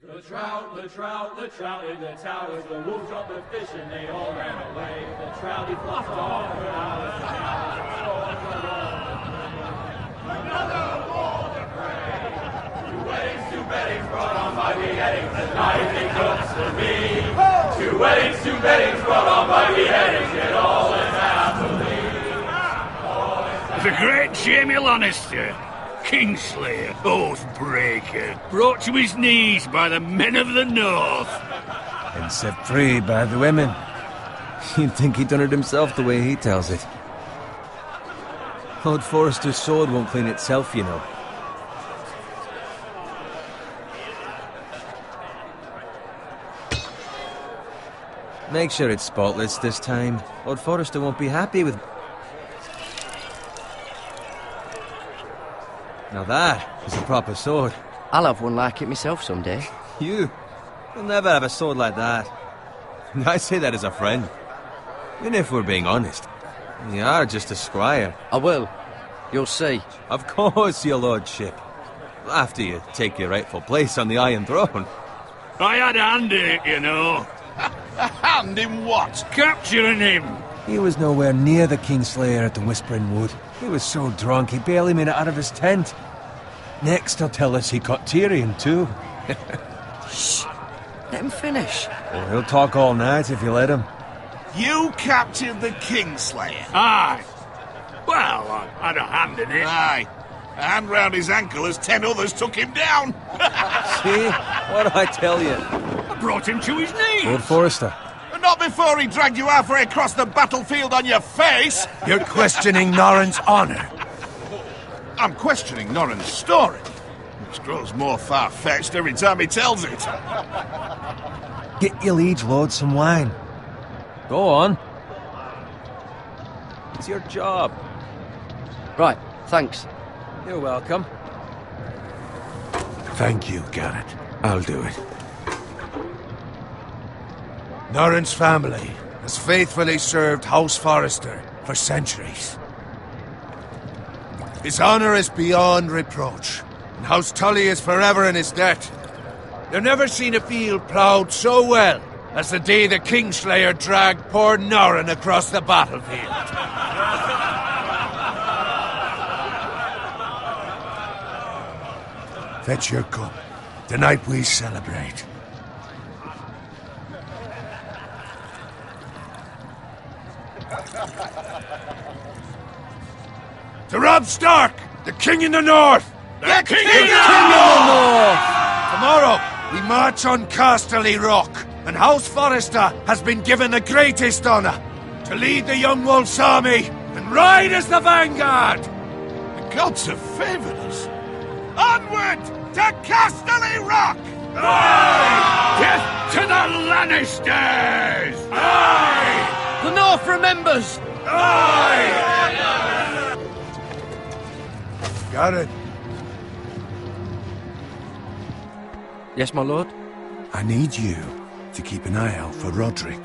The trout in the towers, the wolves dropped the fish and they all ran away. The trout he flopped off for hours and hours and storms another war to pray. Two weddings brought on by beheadings, and life it looks to me. Two weddings brought on by beheadings, yet all is happily. The great Jamie Lannister, Kingslayer, Oathbreaker, brought to his knees by the men of the North. And set free by the women. You'd think he'd done it himself the way he tells it. Lord Forrester's sword won't clean itself, you know. Make sure it's spotless this time. Lord Forrester won't be happy with... Now that is a proper sword. I'll have one like it myself someday. You'll never have a sword like that. I say that as a friend. And if we're being honest, you are just a squire. I will. You'll see. Of course, your lordship. After you take your rightful place on the Iron Throne. I had a hand in it, you know. A hand in what? Capturing him. He was nowhere near the Kingslayer at the Whispering Wood. He was so drunk he barely made it out of his tent. Next he'll tell us he caught Tyrion too. Shh! Let him finish. Well, he'll talk all night if you let him. You captured the Kingslayer? Aye. Well, I had a hand in it. Aye. A hand round his ankle as 10 others took him down. See? What do I tell you? I brought him to his knees. Lord Forrester. Not before he dragged you halfway across the battlefield on your face. You're questioning Norrin's honor. I'm questioning Norrin's story, which grows more far-fetched every time he tells it. Get your liege lord some wine. Go on. It's your job. Right, thanks. You're welcome. Thank you, Garrett. I'll do it. Norrin's family has faithfully served House Forrester for centuries. His honor is beyond reproach, and House Tully is forever in his debt. They've never seen a field ploughed so well as the day the Kingslayer dragged poor Norrin across the battlefield. Fetch your cup. Tonight we celebrate. To Robb Stark, the King in the North! The King in the North! Tomorrow, we march on Casterly Rock, and House Forrester has been given the greatest honor to lead the Young Wolf's army and ride as the vanguard! The gods have favored us. Onward to Casterly Rock! Aye! Death to the Lannisters! Aye! The North remembers! Aye! Got it. Yes, my lord? I need you to keep an eye out for Roderick.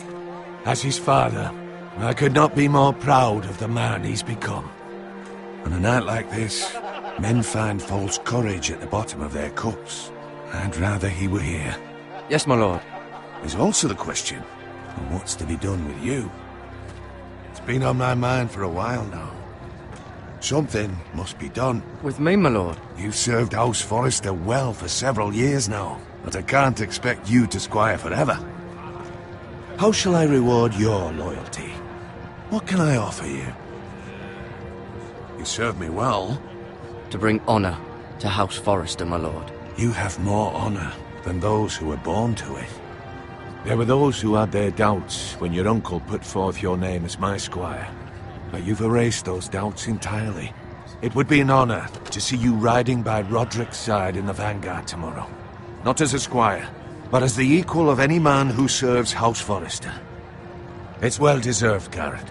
As his father, I could not be more proud of the man he's become. On a night like this, men find false courage at the bottom of their cups. I'd rather he were here. Yes, my lord. There's also the question of what's to be done with you. It's been on my mind for a while now. Something must be done. With me, my lord? You've served House Forrester well for several years now, but I can't expect you to squire forever. How shall I reward your loyalty? What can I offer you? You serve me well. To bring honor to House Forrester, my lord. You have more honor than those who were born to it. There were those who had their doubts when your uncle put forth your name as my squire. But you've erased those doubts entirely. It would be an honor to see you riding by Roderick's side in the vanguard tomorrow. Not as a squire, but as the equal of any man who serves House Forrester. It's well deserved, Garrett.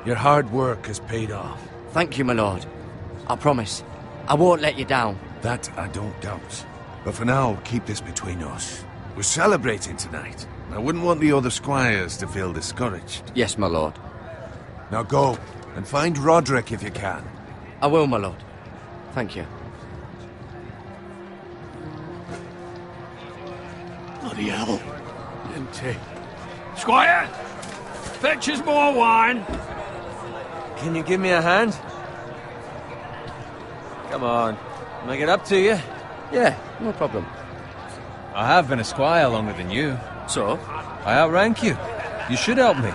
Your hard work has paid off. Thank you, my lord. I promise. I won't let you down. That I don't doubt. But for now, keep this between us. We're celebrating tonight. I wouldn't want the other squires to feel discouraged. Yes, my lord. Now go, and find Roderick if you can. I will, my lord. Thank you. Bloody hell. Empty. Squire! Fetch us more wine. Can you give me a hand? Come on. Make it up to you. Yeah, no problem. I have been a squire longer than you. So? I outrank you. You should help me.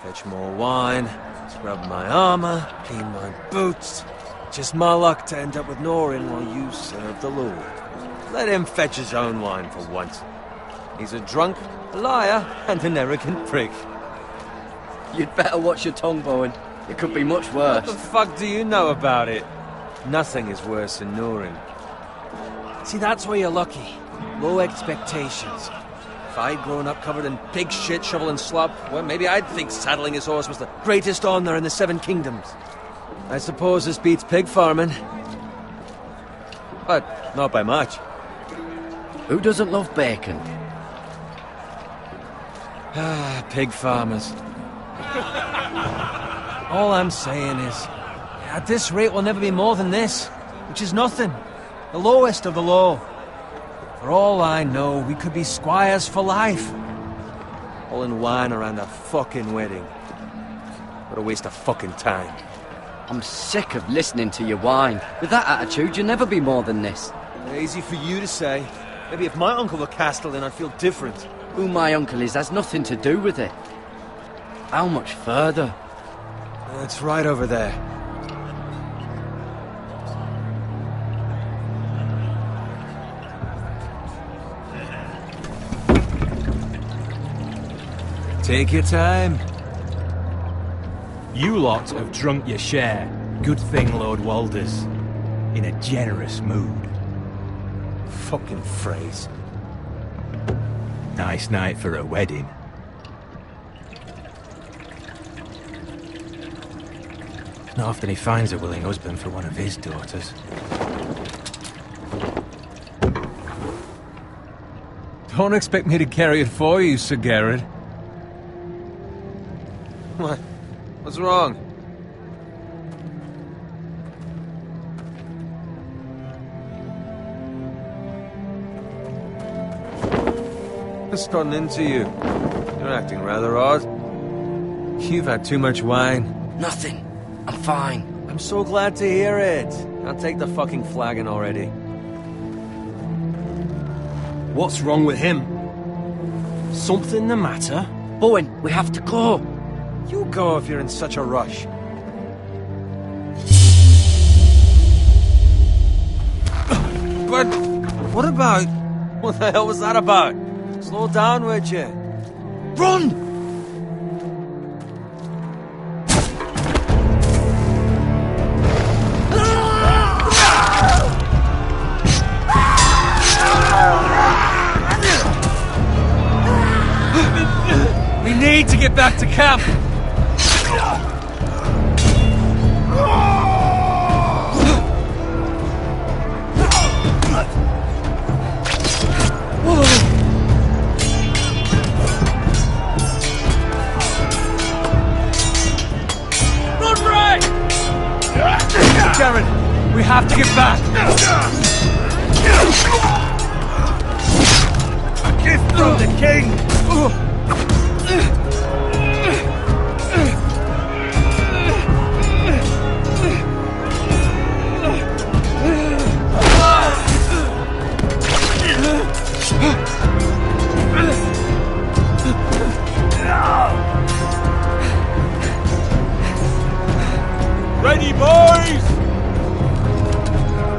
Fetch more wine, scrub my armor, clean my boots. Just my luck to end up with Norin while you serve the Lord. Let him fetch his own wine for once. He's a drunk, a liar, and an arrogant prick. You'd better watch your tongue, Bowen. It could be much worse. What the fuck do you know about it? Nothing is worse than Norin. See, that's where you're lucky. Low expectations. If I'd grown up covered in pig shit, shovel and slop, well, maybe I'd think saddling his horse was the greatest honor in the Seven Kingdoms. I suppose this beats pig farming. But not by much. Who doesn't love bacon? Ah, pig farmers. All I'm saying is, at this rate we'll never be more than this, which is nothing. The lowest of the low. For all I know, we could be squires for life. All in wine around a fucking wedding. What a waste of fucking time. I'm sick of listening to your whine. With that attitude, you'll never be more than this. Easy for you to say. Maybe if my uncle were Castellan, I'd feel different. Who my uncle is has nothing to do with it. How much further? It's right over there. Take your time. You lot have drunk your share. Good thing Lord Walder's in a generous mood. Fucking phrase. Nice night for a wedding. Not often he finds a willing husband for one of his daughters. Don't expect me to carry it for you, Sir Garrett. What? What's wrong? What's gotten into you? You're acting rather odd. You've had too much wine. Nothing. I'm fine. I'm so glad to hear it. I'll take the fucking flagon already. What's wrong with him? Something the matter? Bowen, we have to go. You go if you're in such a rush. But what about... What the hell was that about? Slow down, would you? Run! We need to get back to camp! Run, Ray! Garrett, we have to get back! A gift from the king! Ready, boys!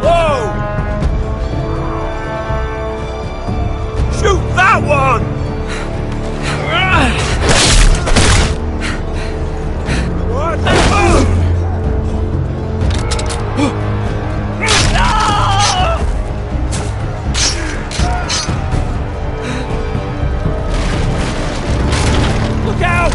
Whoa! Shoot that one! What? Look out!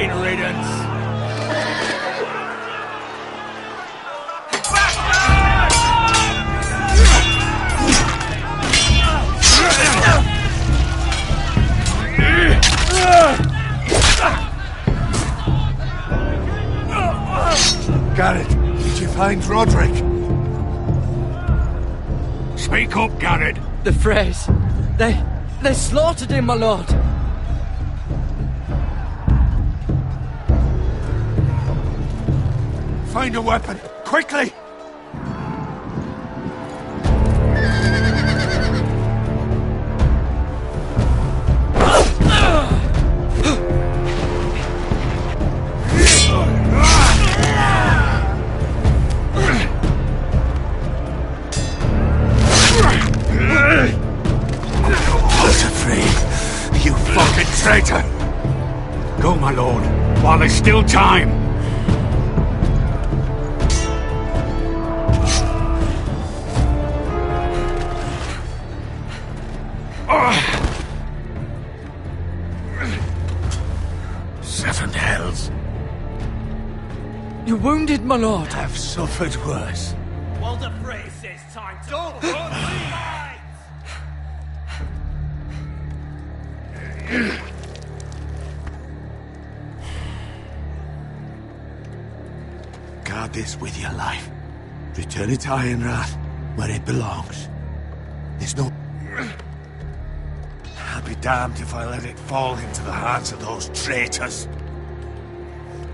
fucking riddance. Garrett, did you find Roderick? Speak up, Garrett. The Freys. They slaughtered him, my lord. Find a weapon, quickly! Traitor! Go, my lord, while there's still time. Seven hells. You're wounded, my lord. I've suffered worse. Well, the Frey says time to... Don't Guard this with your life. Return it to Ironrath, where it belongs. There's no... I'll be damned if I let it fall into the hands of those traitors.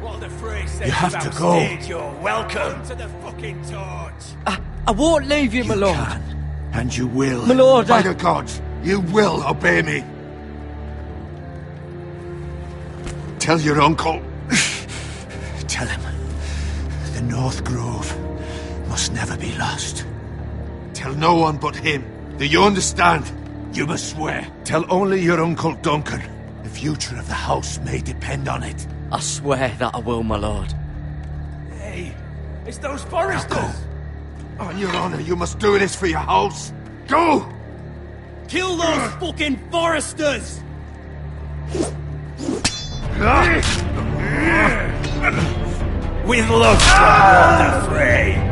What the Frey says You have to go. You're welcome to the fucking torch. I won't leave you, my lord. You can, and you will. My lord, By the gods, you will obey me. Tell your uncle. Tell him. The North Grove must never be lost. Tell no one but him. Do you understand? You must swear. Tell only your Uncle Duncan. The future of the house may depend on it. I swear that I will, my lord. Hey, it's those foresters. Now go. On your honor, you must do this for your house. Go! Kill those fucking foresters! With love from Walter Frey.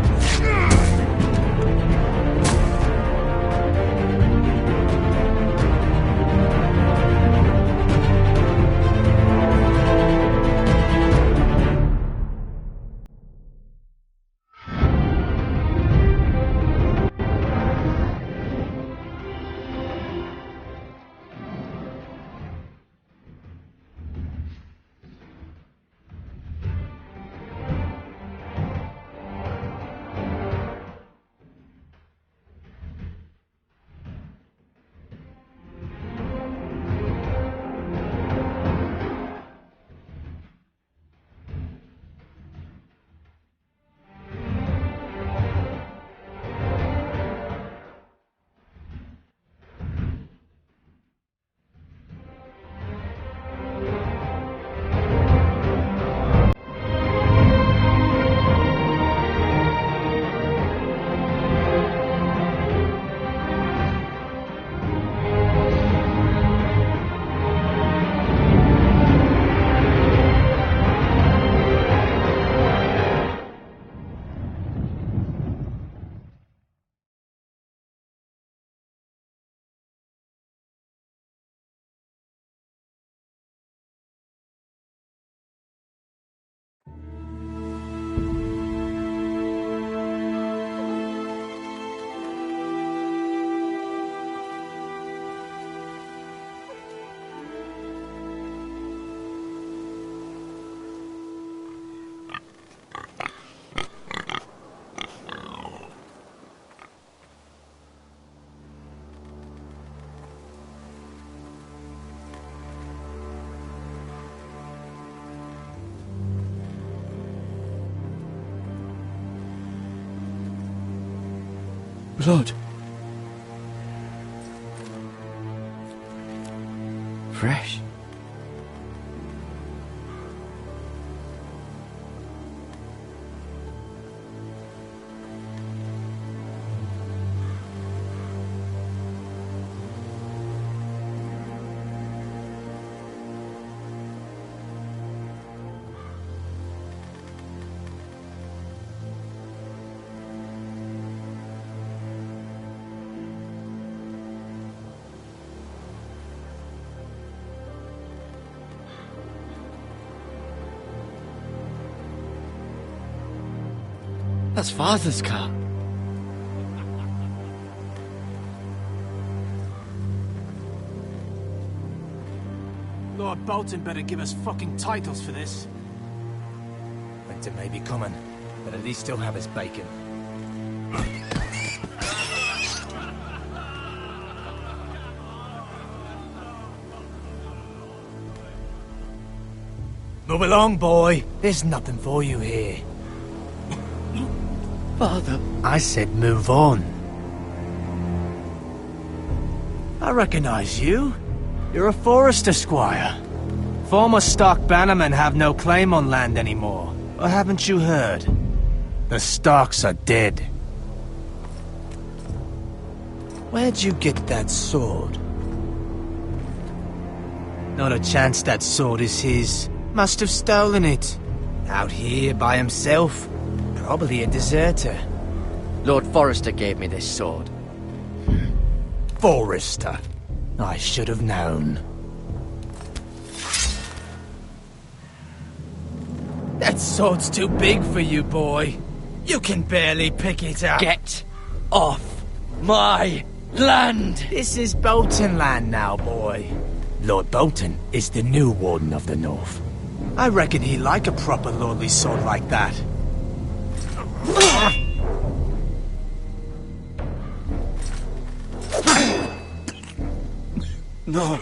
Blood. Fresh. That's Father's car. Lord Bolton better give us fucking titles for this. Winter may be coming, but at least he'll have his bacon. Move along, boy. There's nothing for you here. Father. I said move on. I recognize you. You're a Forester squire. Former Stark bannermen have no claim on land anymore. Or haven't you heard? The Starks are dead. Where'd you get that sword? Not a chance that sword is his. Must have stolen it. Out here by himself. Probably a deserter. Lord Forrester gave me this sword. Forester. I should have known. That sword's too big for you, boy. You can barely pick it up. Get off my land! This is Bolton land now, boy. Lord Bolton is the new Warden of the North. I reckon he'd like a proper lordly sword like that. No.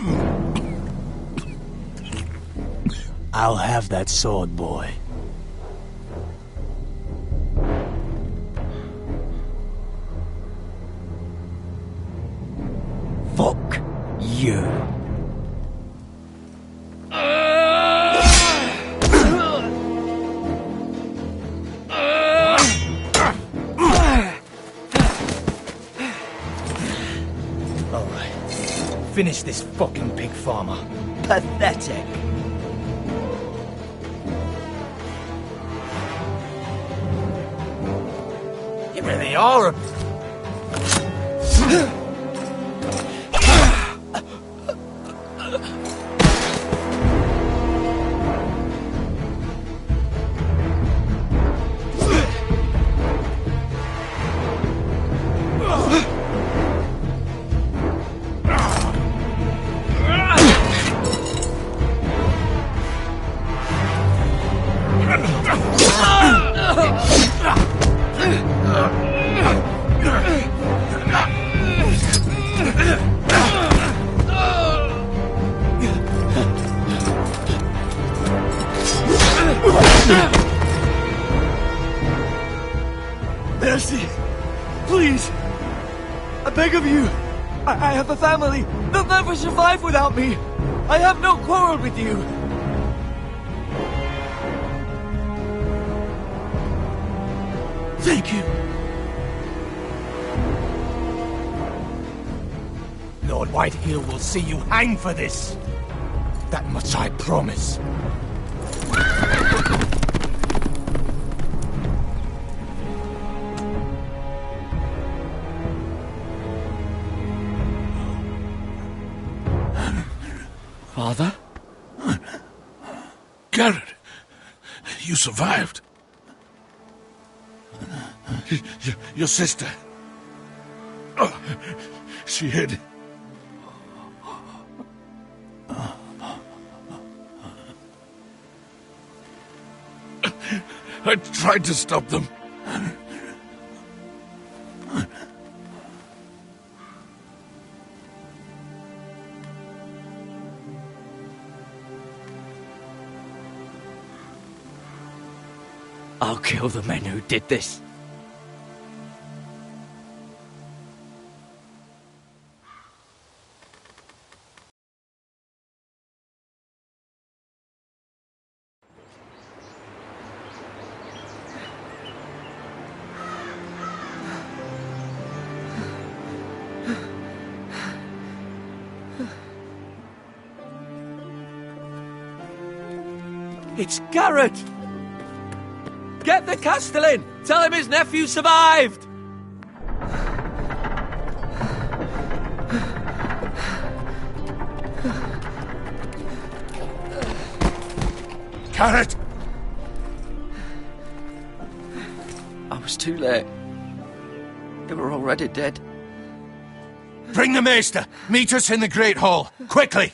I'll have that sword, boy. Fuck you. Finish this fucking pig farmer. Pathetic. You really are a... Mercy! Please! I beg of you! I have a family! They'll never survive without me! I have no quarrel with you! Thank you! Lord Whitehill will see you hang for this. That much I promise. Father? Garrett, you survived. Your sister. Oh, she hid. I tried to stop them. I'll kill the men who did this. It's Garrett! Get the Castellan! Tell him his nephew survived! Garrett! I was was too late. They were already dead. Bring the maester! Meet us in the Great Hall! Quickly!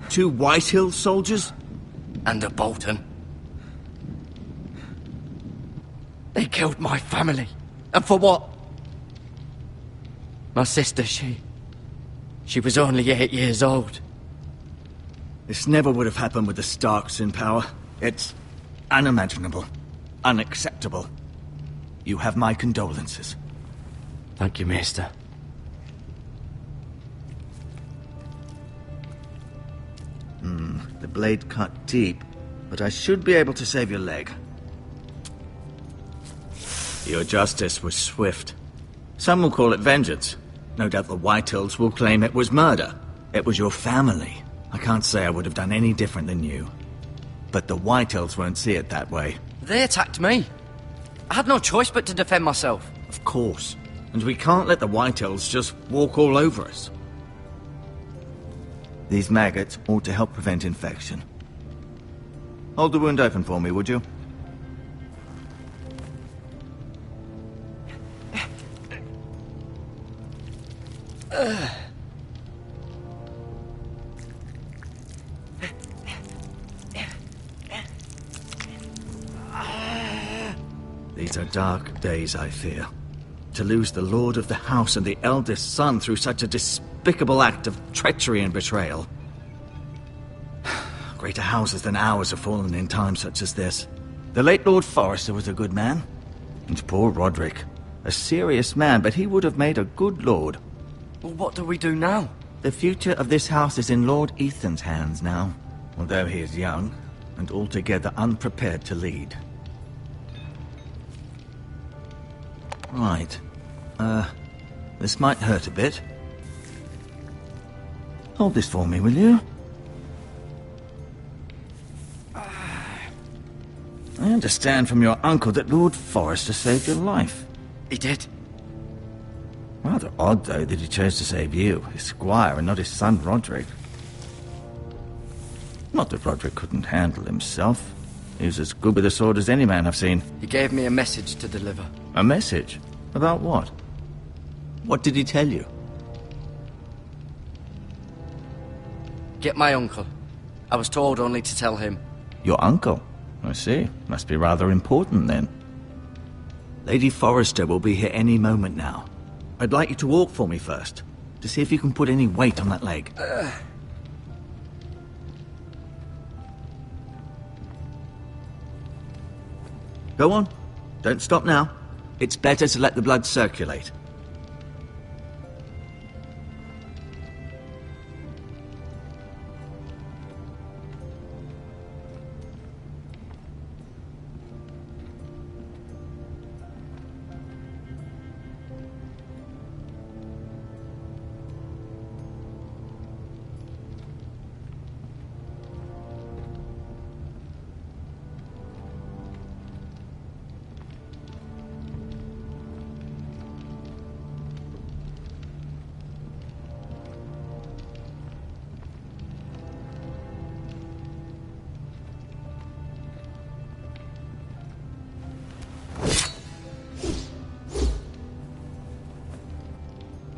Two Whitehill soldiers? And a Bolton. They killed my family. And for what? My sister, she was only 8 years old. This never would have happened with the Starks in power. It's unimaginable. Unacceptable. You have my condolences. Thank you, Maester. The blade cut deep, but I should be able to save your leg. Your justice was swift. Some will call it vengeance. No doubt the Whitehills will claim it was murder. It was your family. I can't say I would have done any different than you. But the Whitehills won't see it that way. They attacked me. I had no choice but to defend myself. Of course. And we can't let the Whitehills just walk all over us. These maggots ought to help prevent infection. Hold the wound open for me, would you? These are dark days, I fear. To lose the lord of the house and the eldest son through such a despicable act of treachery and betrayal. Greater houses than ours have fallen in times such as this. The late Lord Forrester was a good man. And poor Roderick. A serious man, but he would have made a good lord. Well, what do we do now? The future of this house is in Lord Ethan's hands now. Although he is young, and altogether unprepared to lead. Right. This might hurt a bit. Hold this for me, will you? I understand from your uncle that Lord Forrester saved your life. He did. Rather odd, though, that he chose to save you, his squire, and not his son Roderick. Not that Roderick couldn't handle himself. He was as good with a sword as any man I've seen. He gave me a message to deliver. A message? About what? What did he tell you? Get my uncle. I was told only to tell him. Your uncle? I see. Must be rather important, then. Lady Forrester will be here any moment now. I'd like you to walk for me first, to see if you can put any weight on that leg. Go on. Don't stop now. It's better to let the blood circulate.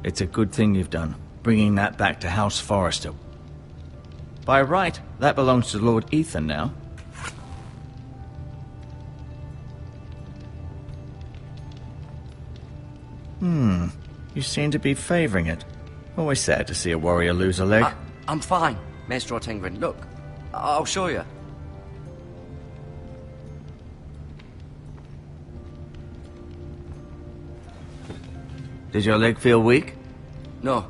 It's a good thing you've done, bringing that back to House Forrester. By right, that belongs to Lord Ethan now. You seem to be favouring it. Always sad to see a warrior lose a leg. I'm fine, Maester Ortengrin. Look, I'll show you. Did your leg feel weak? No.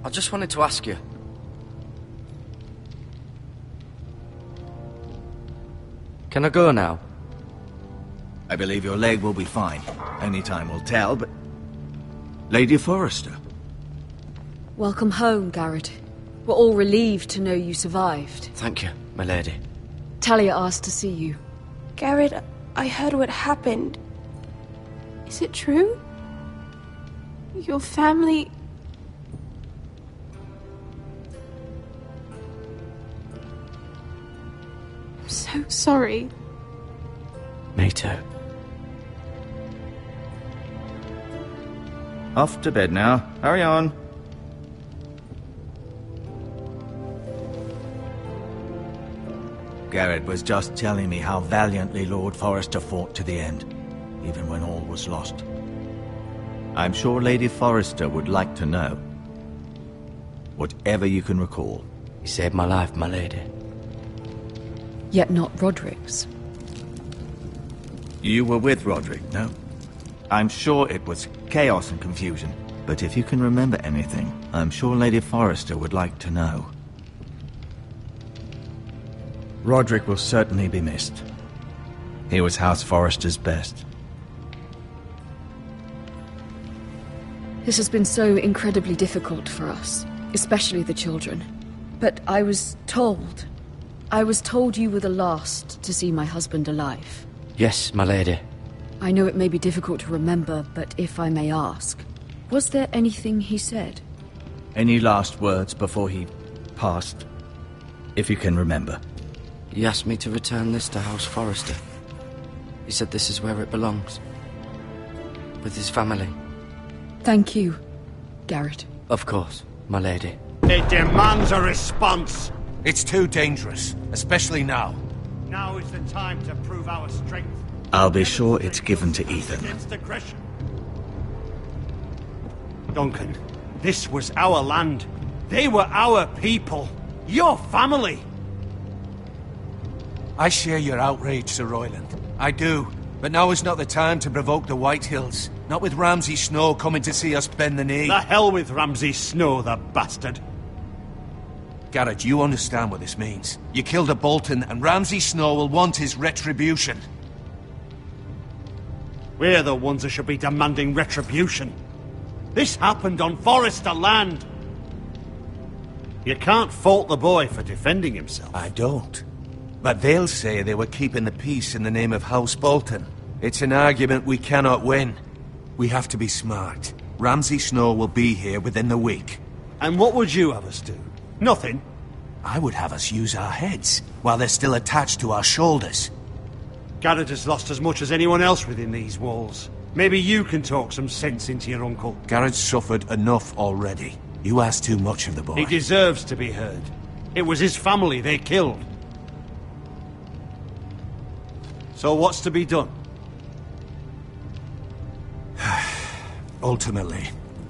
I just wanted to ask you. Can I go now? I believe your leg will be fine. Only time will tell, but... Lady Forrester. Welcome home, Garrett. We're all relieved to know you survived. Thank you, my lady. Talia asked to see you. Garrett, I heard what happened. Is it true? Your family... sorry. Me too. Off to bed now. Hurry on. Garrett was just telling me how valiantly Lord Forrester fought to the end, even when all was lost. I'm sure Lady Forrester would like to know. Whatever you can recall. You saved my life, my lady. Yet not Roderick's. You were with Roderick, no? I'm sure it was chaos and confusion, but if you can remember anything, I'm sure Lady Forrester would like to know. Roderick will certainly be missed. He was House Forrester's best. This has been so incredibly difficult for us, especially the children. But I was told you were the last to see my husband alive. Yes, my lady. I know it may be difficult to remember, but if I may ask, was there anything he said? Any last words before he passed? If you can remember. He asked me to return this to House Forrester. He said this is where it belongs. With his family. Thank you, Garrett. Of course, my lady. It demands a response. It's too dangerous, especially now. Now is the time to prove our strength. I'll be sure it's given to Ethan. Against aggression. Duncan, this was our land. They were our people. Your family. I share your outrage, Sir Royland. I do. But now is not the time to provoke the White Hills. Not with Ramsay Snow coming to see us bend the knee. The hell with Ramsay Snow, the bastard. Garrett, you understand what this means. You killed a Bolton, and Ramsay Snow will want his retribution. We're the ones that should be demanding retribution. This happened on Forrester land. You can't fault the boy for defending himself. I don't. But they'll say they were keeping the peace in the name of House Bolton. It's an argument we cannot win. We have to be smart. Ramsay Snow will be here within the week. And what would you have us do? Nothing. I would have us use our heads, while they're still attached to our shoulders. Garrett has lost as much as anyone else within these walls. Maybe you can talk some sense into your uncle. Garrett's suffered enough already. You ask too much of the boy. He deserves to be heard. It was his family they killed. So what's to be done? Ultimately,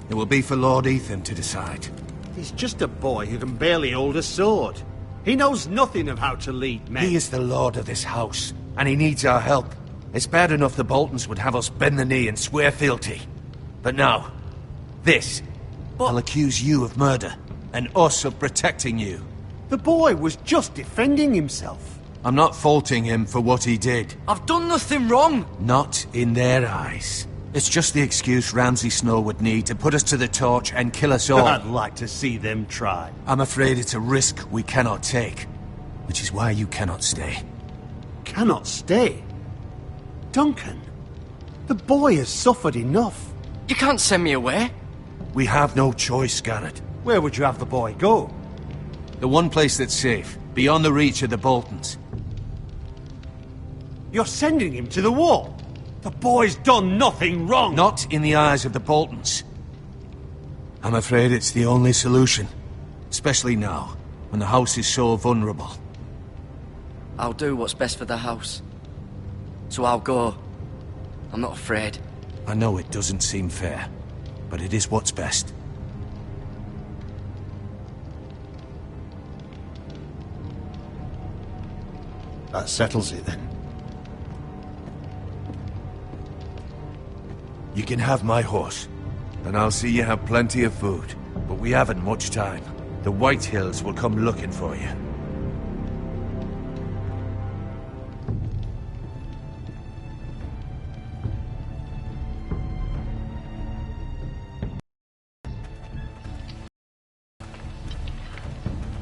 it will be for Lord Ethan to decide. He's just a boy who can barely hold a sword. He knows nothing of how to lead men. He is the lord of this house, and he needs our help. It's bad enough the Boltons would have us bend the knee and swear fealty. But now, this. I'll accuse you of murder, and us of protecting you. The boy was just defending himself. I'm not faulting him for what he did. I've done nothing wrong! Not in their eyes. It's just the excuse Ramsay Snow would need to put us to the torch and kill us all. I'd like to see them try. I'm afraid it's a risk we cannot take. Which is why you cannot stay. Cannot stay? Duncan, the boy has suffered enough. You can't send me away. We have no choice, Garrett. Where would you have the boy go? The one place that's safe, beyond the reach of the Boltons. You're sending him to the wall? The boy's done nothing wrong! Not in the eyes of the Boltons. I'm afraid it's the only solution. Especially now, when the house is so vulnerable. I'll do what's best for the house. So I'll go. I'm not afraid. I know it doesn't seem fair, but it is what's best. That settles it then. You can have my horse, and I'll see you have plenty of food. But we haven't much time. The White Hills will come looking for you.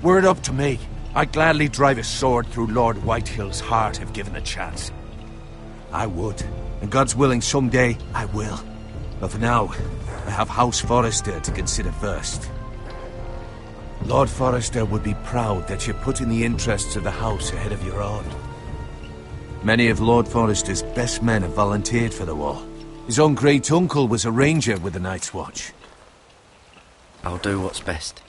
Were it up to me, I'd gladly drive a sword through Lord Whitehill's heart if given a chance. I would, and God's willing someday I will. But for now, I have House Forrester to consider first. Lord Forrester would be proud that you're putting the interests of the house ahead of your own. Many of Lord Forrester's best men have volunteered for the war. His own great-uncle was a ranger with the Night's Watch. I'll do what's best.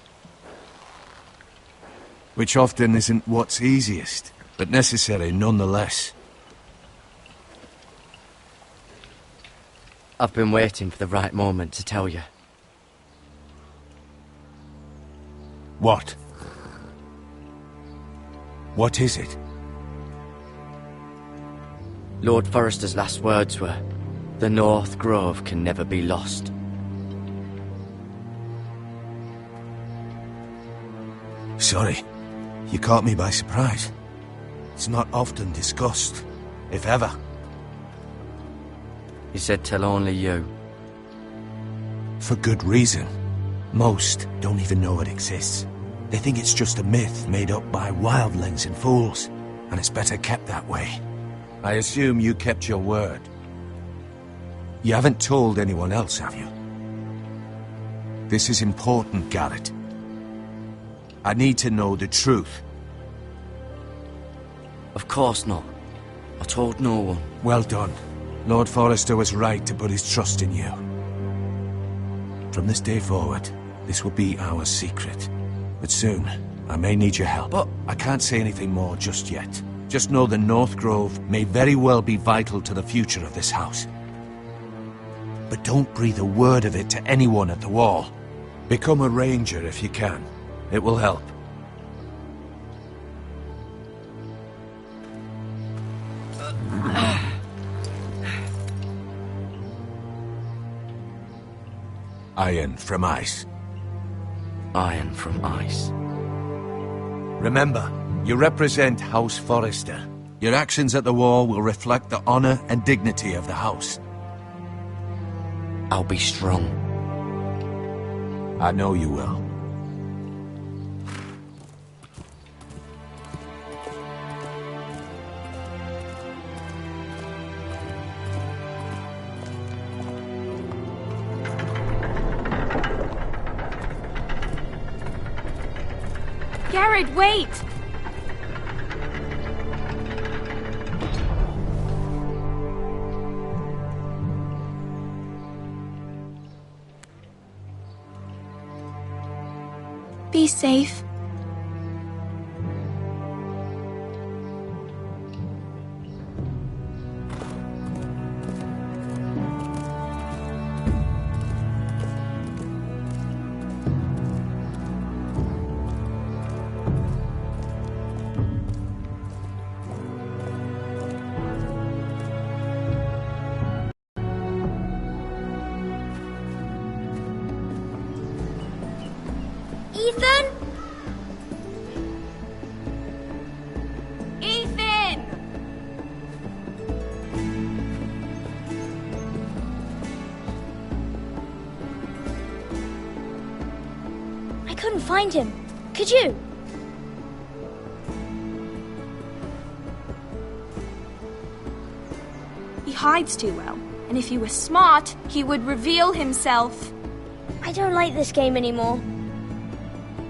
Which often isn't what's easiest, but necessary nonetheless. I've been waiting for the right moment to tell you. What? What is it? Lord Forrester's last words were, "The North Grove can never be lost." Sorry, you caught me by surprise. It's not often discussed, if ever. He said tell only you. For good reason. Most don't even know it exists. They think it's just a myth made up by wildlings and fools, and it's better kept that way. I assume you kept your word. You haven't told anyone else, have you? This is important, Garrett. I need to know the truth. Of course not. I told no one. Well done. Lord Forrester was right to put his trust in you. From this day forward, this will be our secret. But soon, I may need your help. But I can't say anything more just yet. Just know the North Grove may very well be vital to the future of this house. But don't breathe a word of it to anyone at the wall. Become a ranger if you can. It will help. Iron from ice. Iron from ice. Remember, you represent House Forrester. Your actions at the wall will reflect the honor and dignity of the house. I'll be strong. I know you will. Garrett, wait! Be safe. Ethan? Ethan! I couldn't find him. Could you? He hides too well, and if he were smart, he would reveal himself. I don't like this game anymore.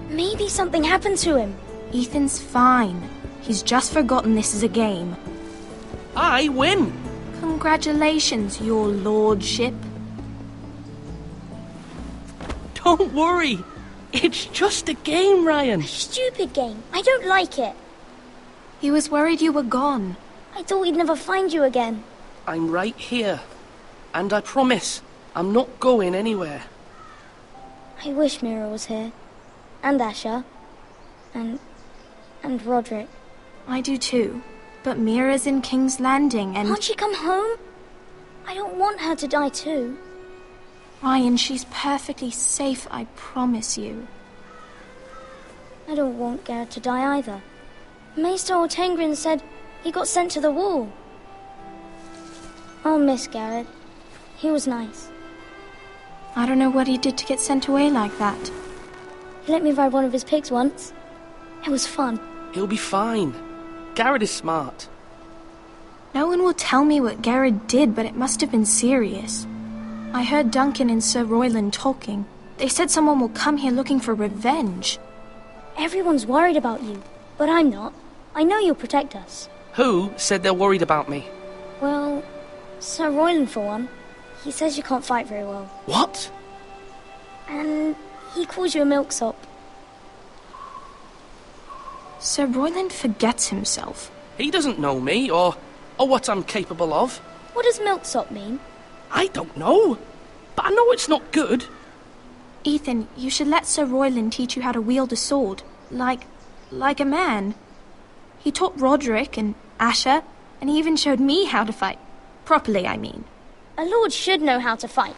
Maybe something happened to him. Ethan's fine. He's just forgotten this is a game. I win! Congratulations, your lordship. Don't worry. It's just a game, Ryan. Stupid game. I don't like it. He was worried you were gone. I thought we'd never find you again. I'm right here. And I promise, I'm not going anywhere. I wish Mira was here. And Asher. And Roderick. I do too. But Mira's in King's Landing and... Can't she come home? I don't want her to die too. Ryan, she's perfectly safe, I promise you. I don't want Garrett to die either. Maester Ortengrin said he got sent to the wall. I'll miss Garrett. He was nice. I don't know what he did to get sent away like that. He let me ride one of his pigs once. It was fun. He'll be fine. Garrett is smart. No one will tell me what Garrett did, but it must have been serious. I heard Duncan and Sir Royland talking. They said someone will come here looking for revenge. Everyone's worried about you, but I'm not. I know you'll protect us. Who said they're worried about me? Well, Sir Royland for one. He says you can't fight very well. What? And he calls you a milksop. Sir Royland forgets himself. He doesn't know me, or what I'm capable of. What does milksop mean? I don't know, but I know it's not good. Ethan, you should let Sir Royland teach you how to wield a sword, like a man. He taught Roderick and Asher, and he even showed me how to fight. Properly, I mean. A lord should know how to fight.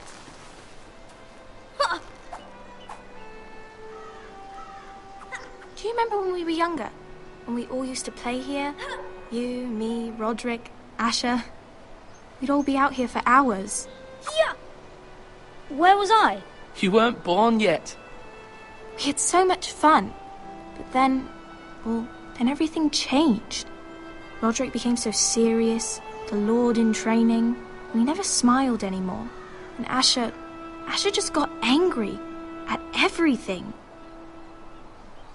Do you remember when we were younger? When we all used to play here? You, me, Roderick, Asher. We'd all be out here for hours. Yeah. Where was I? You weren't born yet. We had so much fun. But then everything changed. Roderick became so serious, the Lord in training, and he never smiled anymore. And Asher just got angry at everything.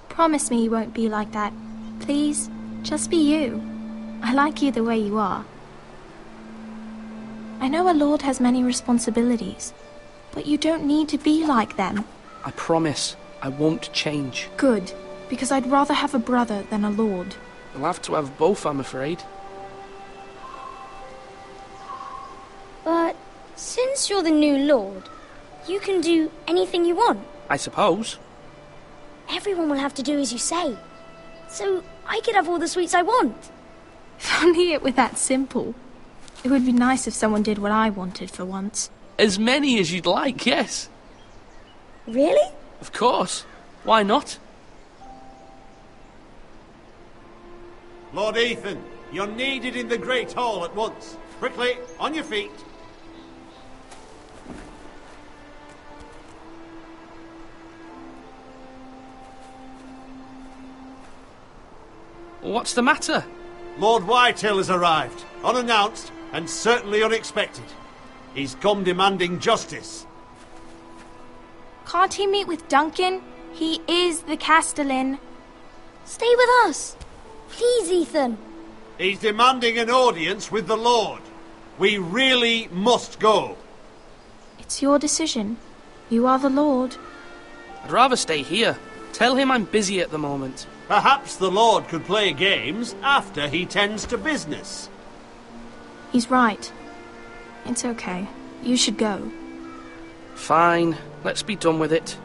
Promise me you won't be like that. Please, just be you. I like you the way you are. I know a lord has many responsibilities, but you don't need to be like them. I promise I won't change. Good, because I'd rather have a brother than a lord. I'll have to have both, I'm afraid. But since you're the new lord, you can do anything you want. I suppose. Everyone will have to do as you say. So I could have all the sweets I want. If only it were that simple. It would be nice if someone did what I wanted for once. As many as you'd like, yes. Really? Of course. Why not? Lord Ethan, you're needed in the Great Hall at once. Quickly, on your feet. What's the matter? Lord Whitehill has arrived, unannounced and certainly unexpected. He's come demanding justice. Can't he meet with Duncan? He is the Castellan. Stay with us. Please, Ethan. He's demanding an audience with the Lord. We really must go. It's your decision. You are the Lord. I'd rather stay here. Tell him I'm busy at the moment. Perhaps the Lord could play games after he tends to business. He's right. It's okay. You should go. Fine. Let's be done with it.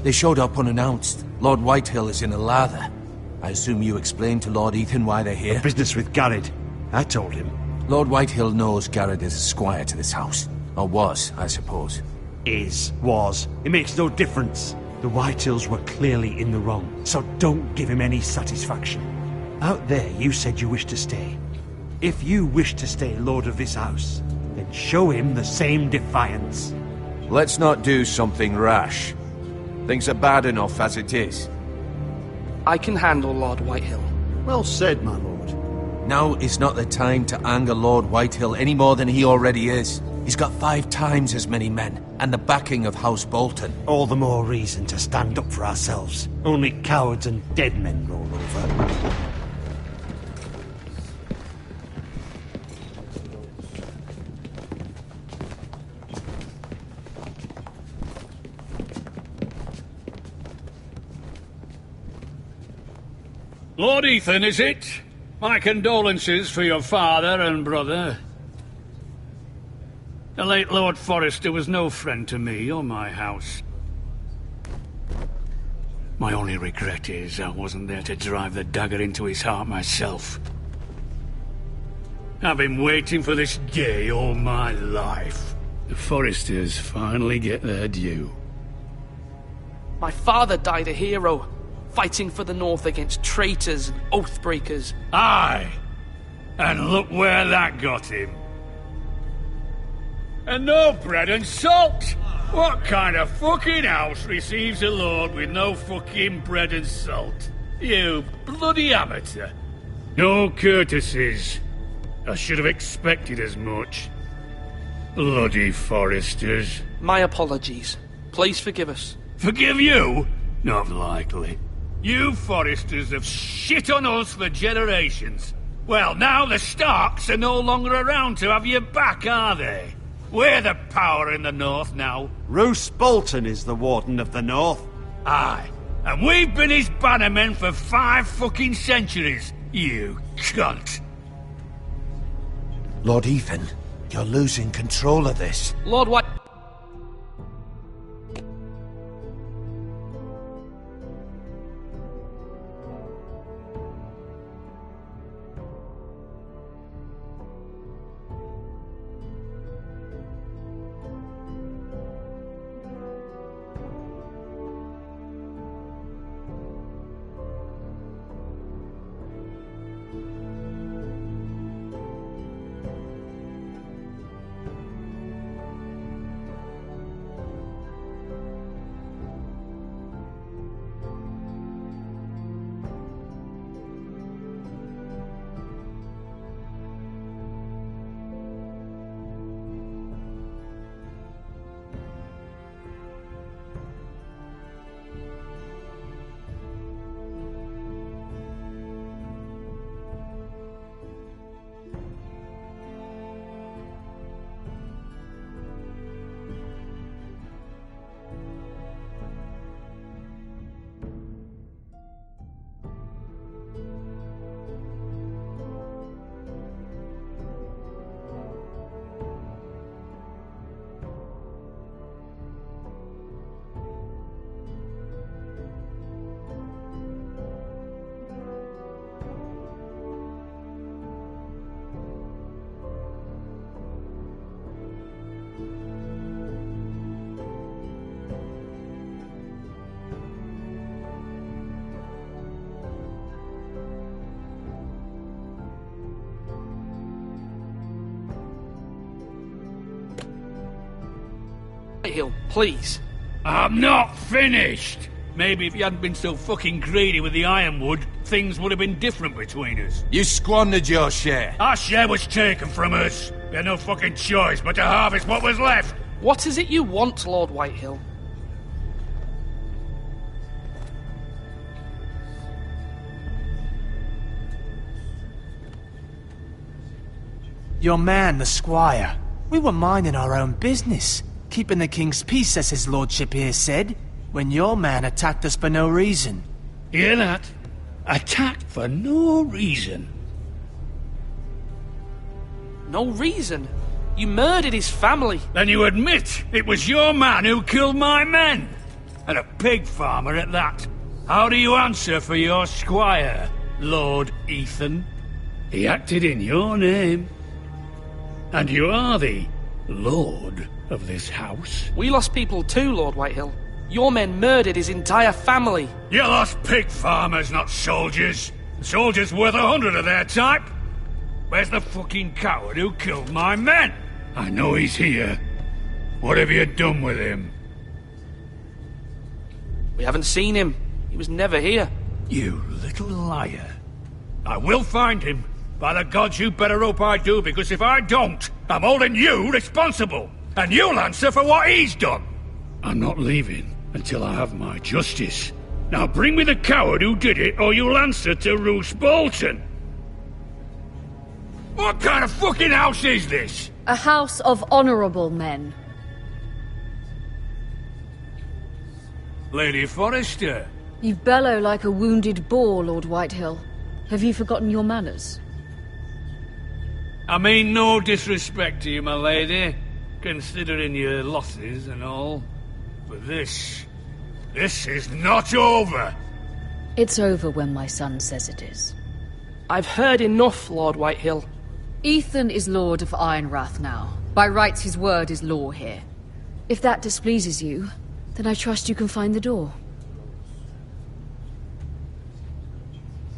They showed up unannounced. Lord Whitehill is in a lather. I assume you explained to Lord Ethan why they're here? A business with Garrett. I told him. Lord Whitehill knows Garrett is a squire to this house. Or was, I suppose. Was. It makes no difference. The Whitehills were clearly in the wrong, so don't give him any satisfaction. Out there, you said you wished to stay. If you wish to stay Lord of this house, then show him the same defiance. Let's not do something rash. Things are bad enough as it is. I can handle Lord Whitehill. Well said, my lord. Now is not the time to anger Lord Whitehill any more than he already is. He's got 5 times as many men, and the backing of House Bolton. All the more reason to stand up for ourselves. Only cowards and dead men roll over. Lord Ethan, is it? My condolences for your father and brother. The late Lord Forrester was no friend to me or my house. My only regret is I wasn't there to drive the dagger into his heart myself. I've been waiting for this day all my life. The Forresters finally get their due. My father died a hero, fighting for the North against traitors and oath-breakers. Aye! And look where that got him. And no bread and salt! What kind of fucking house receives a lord with no fucking bread and salt? You bloody amateur. No courtesies. I should have expected as much. Bloody foresters. My apologies. Please forgive us. Forgive you? Not likely. You foresters have shit on us for generations. Well, now the Starks are no longer around to have you back, are they? We're the power in the north now. Roose Bolton is the Warden of the North. Aye. And we've been his bannermen for 5 fucking centuries. You cunt. Lord Ethan, you're losing control of this. Lord White... Hill, please. I'm not finished! Maybe if you hadn't been so fucking greedy with the ironwood, things would have been different between us. You squandered your share. Our share was taken from us. We had no fucking choice but to harvest what was left. What is it you want, Lord Whitehill? Your man, the squire. We were minding our own business. Keeping the king's peace, as his lordship here said, when your man attacked us for no reason. Hear that? Attacked for no reason. No reason? You murdered his family. Then you admit it was your man who killed my men. And a pig farmer at that. How do you answer for your squire, Lord Ethan? He acted in your name. And you are the lord of this house. We lost people too, Lord Whitehill. Your men murdered his entire family. You lost pig farmers, not soldiers. Soldiers worth 100 of their type. Where's the fucking coward who killed my men? I know he's here. What have you done with him? We haven't seen him. He was never here. You little liar. I will find him. By the gods, you better hope I do, because if I don't, I'm holding you responsible. And you'll answer for what he's done. I'm not leaving until I have my justice. Now bring me the coward who did it, or you'll answer to Roose Bolton. What kind of fucking house is this? A house of honourable men. Lady Forrester. You bellow like a wounded boar, Lord Whitehill. Have you forgotten your manners? I mean no disrespect to you, my lady, considering your losses and all. But this is not over. It's over when my son says it is. I've heard enough, Lord Whitehill. Ethan is Lord of Ironrath now. By rights, his word is law here. If that displeases you, then I trust you can find the door.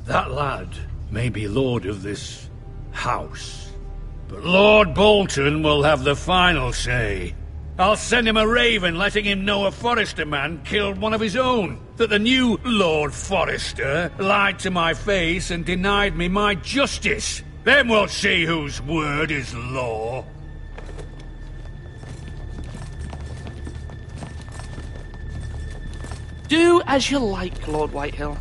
That lad may be lord of this house, But Lord Bolton will have the final say. I'll send him a raven letting him know a Forrester man killed one of his own. That the new Lord Forrester lied to my face and denied me my justice. Then we'll see whose word is law. Do as you like, Lord Whitehill.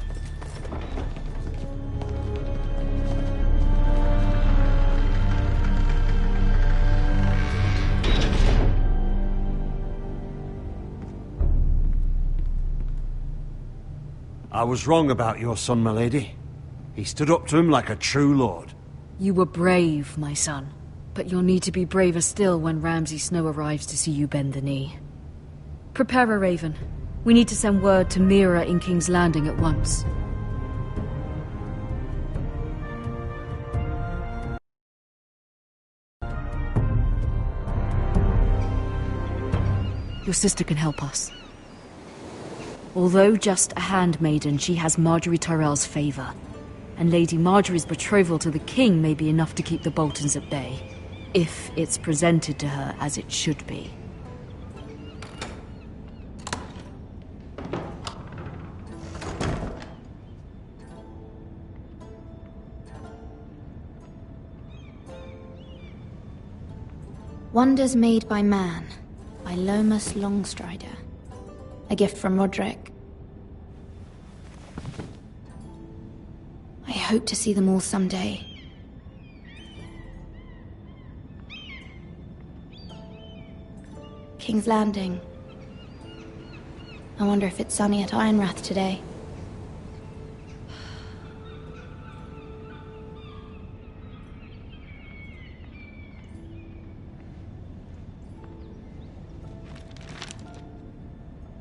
I was wrong about your son, my lady. He stood up to him like a true lord. You were brave, my son. But you'll need to be braver still when Ramsay Snow arrives to see you bend the knee. Prepare a raven. We need to send word to Mira in King's Landing at once. Your sister can help us. Although just a handmaiden, she has Marjorie Tyrell's favor. And Lady Marjorie's betrothal to the king may be enough to keep the Boltons at bay. If it's presented to her as it should be. Wonders Made by Man, by Lomas Longstrider. A gift from Roderick. I hope to see them all someday. King's Landing. I wonder if it's sunny at Ironrath today.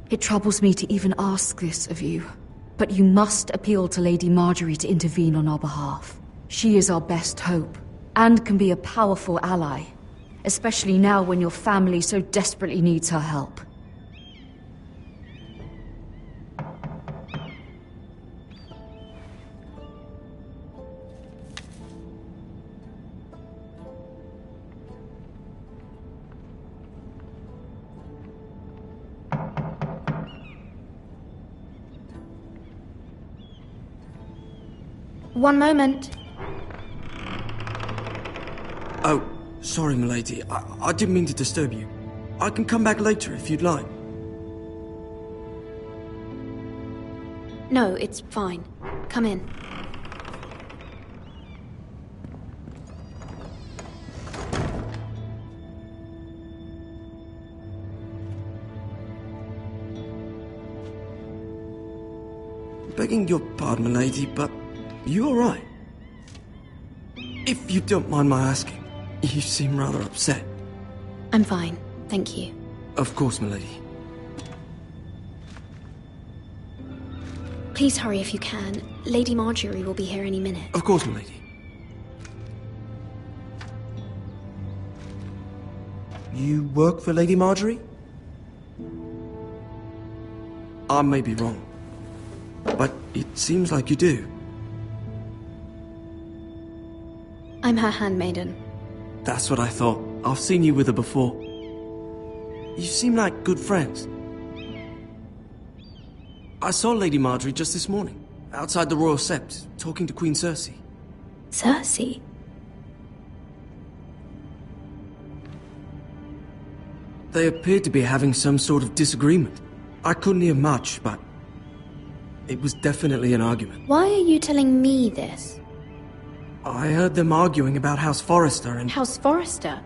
It troubles me to even ask this of you, but you must appeal to Lady Marjorie to intervene on our behalf. She is our best hope, and can be a powerful ally, especially now when your family so desperately needs her help. One moment. Oh, sorry, milady. I didn't mean to disturb you. I can come back later if you'd like. No, it's fine. Come in. Begging your pardon, milady, but you alright? If you don't mind my asking, you seem rather upset. I'm fine, thank you. Of course, milady. Please hurry if you can. Lady Marjorie will be here any minute. Of course, milady. You work for Lady Marjorie? I may be wrong, but it seems like you do. I'm her handmaiden. That's what I thought. I've seen you with her before. You seem like good friends. I saw Lady Marjorie just this morning, outside the Royal Sept, talking to Queen Cersei. Cersei? They appeared to be having some sort of disagreement. I couldn't hear much, but it was definitely an argument. Why are you telling me this? I heard them arguing about House Forrester and... House Forrester?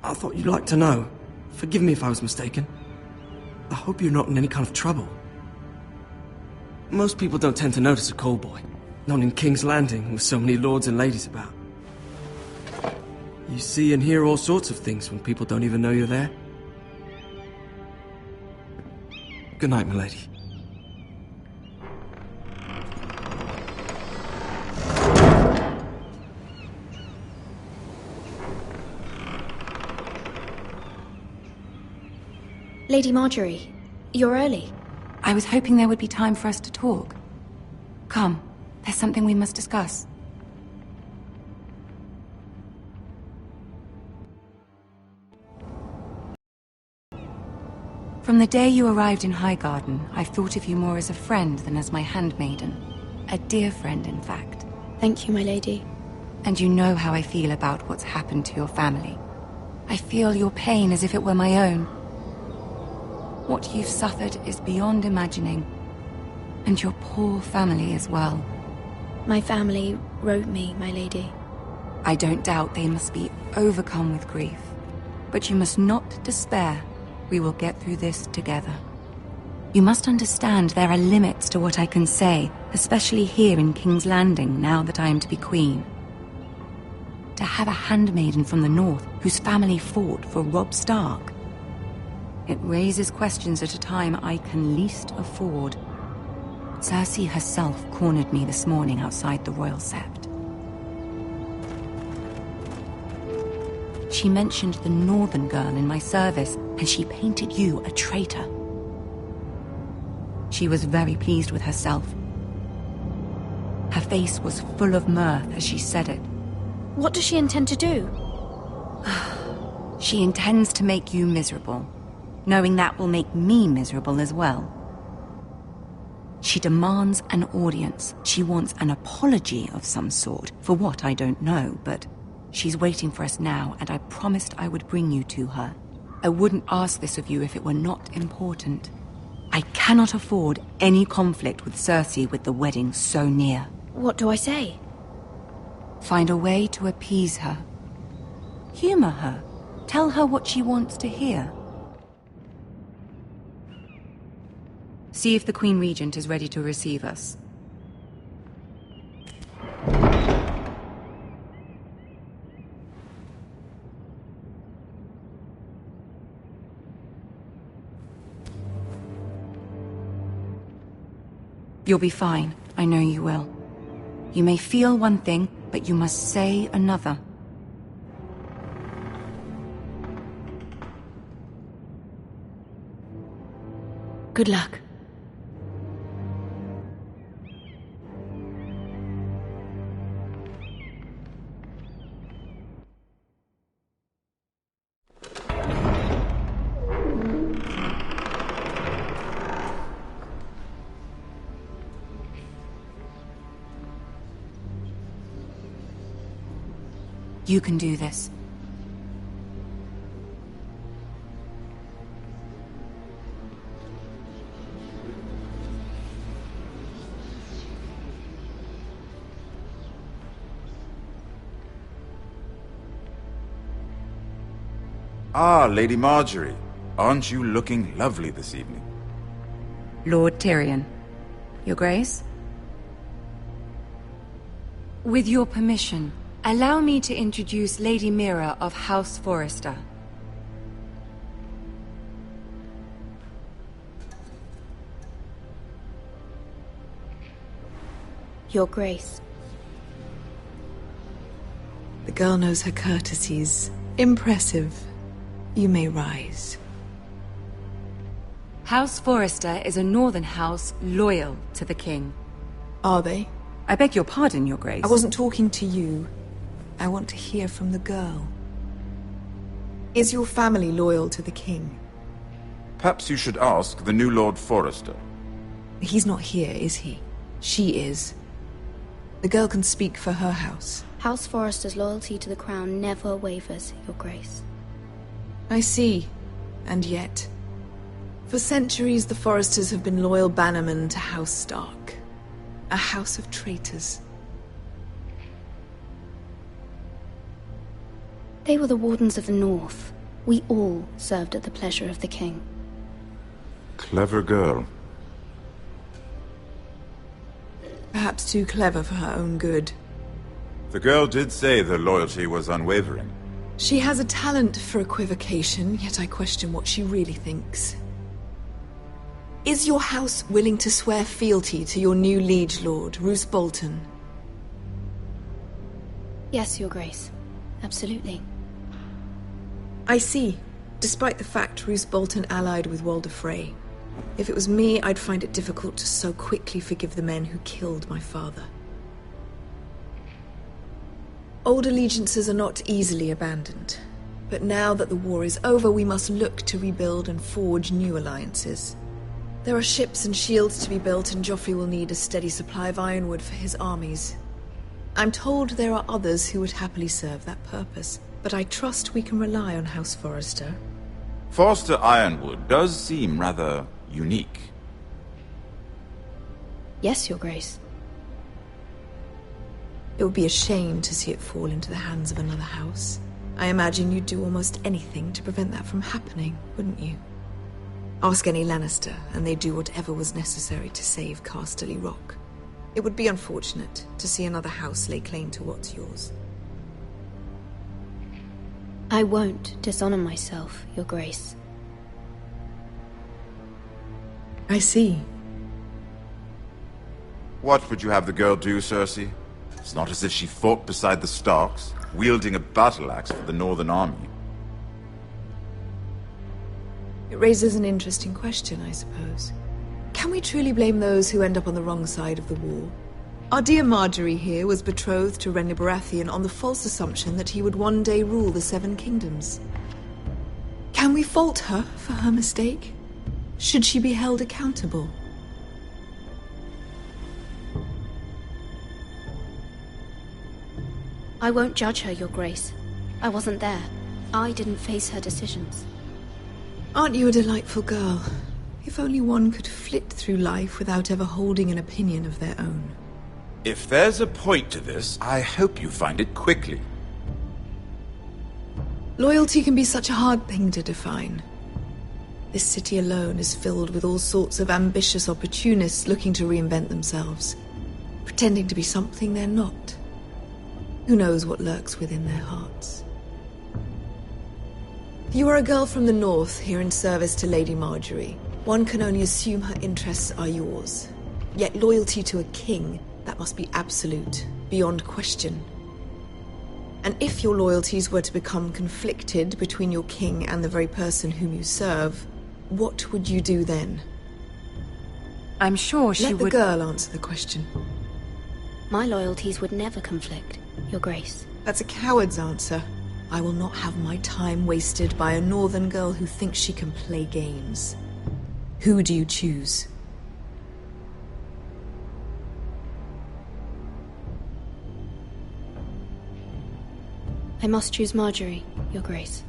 I thought you'd like to know. Forgive me if I was mistaken. I hope you're not in any kind of trouble. Most people don't tend to notice a callboy. Not in King's Landing, with so many lords and ladies about. You see and hear all sorts of things when people don't even know you're there. Good night, milady. Lady Marjorie, you're early. I was hoping there would be time for us to talk. Come, There's something we must discuss. From the day you arrived in Highgarden, I've thought of you more as a friend than as my handmaiden. A dear friend, in fact. Thank you, my lady. And you know how I feel about what's happened to your family. I feel your pain as if it were my own. What you've suffered is beyond imagining. And your poor family as well. My family wrote me, my lady. I don't doubt they must be overcome with grief. But you must not despair. We will get through this together. You must understand there are limits to what I can say, especially here in King's Landing, now that I am to be queen. To have a handmaiden from the north whose family fought for Robb Stark. It raises questions at a time I can least afford. Cersei herself cornered me this morning outside the Royal Sept. She mentioned the northern girl in my service, and she painted you a traitor. She was very pleased with herself. Her face was full of mirth as she said it. What does she intend to do? She intends to make you miserable, knowing that will make me miserable as well. She demands an audience. She wants an apology of some sort, for what I don't know, but she's waiting for us now, and I promised I would bring you to her. I wouldn't ask this of you if it were not important. I cannot afford any conflict with Cersei with the wedding so near. What do I say? Find a way to appease her. Humor her. Tell her what she wants to hear. See if the Queen Regent is ready to receive us. You'll be fine. I know you will. You may feel one thing, but you must say another. Good luck. You can do this. Ah, Lady Marjorie. Aren't you looking lovely this evening? Lord Tyrion. Your Grace? With your permission, allow me to introduce Lady Mira of House Forrester. Your Grace. The girl knows her courtesies. Impressive. You may rise. House Forrester is a northern house loyal to the king. Are they? I beg your pardon, Your Grace. I wasn't talking to you. I want to hear from the girl. Is your family loyal to the king? Perhaps you should ask the new Lord Forrester. He's not here, is he? She is. The girl can speak for her house. House Forrester's loyalty to the crown never wavers, Your Grace. I see. And yet, for centuries the Forresters have been loyal bannermen to House Stark. A house of traitors. They were the Wardens of the North. We all served at the pleasure of the king. Clever girl. Perhaps too clever for her own good. The girl did say the loyalty was unwavering. She has a talent for equivocation, yet I question what she really thinks. Is your house willing to swear fealty to your new liege lord, Roose Bolton? Yes, Your Grace. Absolutely. I see. Despite the fact Roose Bolton allied with Walder Frey. If it was me, I'd find it difficult to so quickly forgive the men who killed my father. Old allegiances are not easily abandoned. But now that the war is over, we must look to rebuild and forge new alliances. There are ships and shields to be built, and Joffrey will need a steady supply of ironwood for his armies. I'm told there are others who would happily serve that purpose, but I trust we can rely on House Forrester. Forster Ironwood does seem rather unique. Yes, Your Grace. It would be a shame to see it fall into the hands of another house. I imagine you'd do almost anything to prevent that from happening, wouldn't you? Ask any Lannister, and they'd do whatever was necessary to save Casterly Rock. It would be unfortunate to see another house lay claim to what's yours. I won't dishonor myself, Your Grace. I see. What would you have the girl do, Cersei? It's not as if she fought beside the Starks, wielding a battle axe for the Northern Army. It raises an interesting question, I suppose. Can we truly blame those who end up on the wrong side of the war? Our dear Marjorie here was betrothed to Renly Baratheon on the false assumption that he would one day rule the Seven Kingdoms. Can we fault her for her mistake? Should she be held accountable? I won't judge her, Your Grace. I wasn't there. I didn't face her decisions. Aren't you a delightful girl? If only one could flit through life without ever holding an opinion of their own. If there's a point to this, I hope you find it quickly. Loyalty can be such a hard thing to define. This city alone is filled with all sorts of ambitious opportunists looking to reinvent themselves, pretending to be something they're not. Who knows what lurks within their hearts? You are a girl from the north, here in service to Lady Marjorie. One can only assume her interests are yours. Yet loyalty to a king, that must be absolute, beyond question. And if your loyalties were to become conflicted between your king and the very person whom you serve, what would you do then? I'm sure she would... Let the girl answer the question. My loyalties would never conflict, Your Grace. That's a coward's answer. I will not have my time wasted by a northern girl who thinks she can play games. Who do you choose? I must choose Marjorie, Your Grace.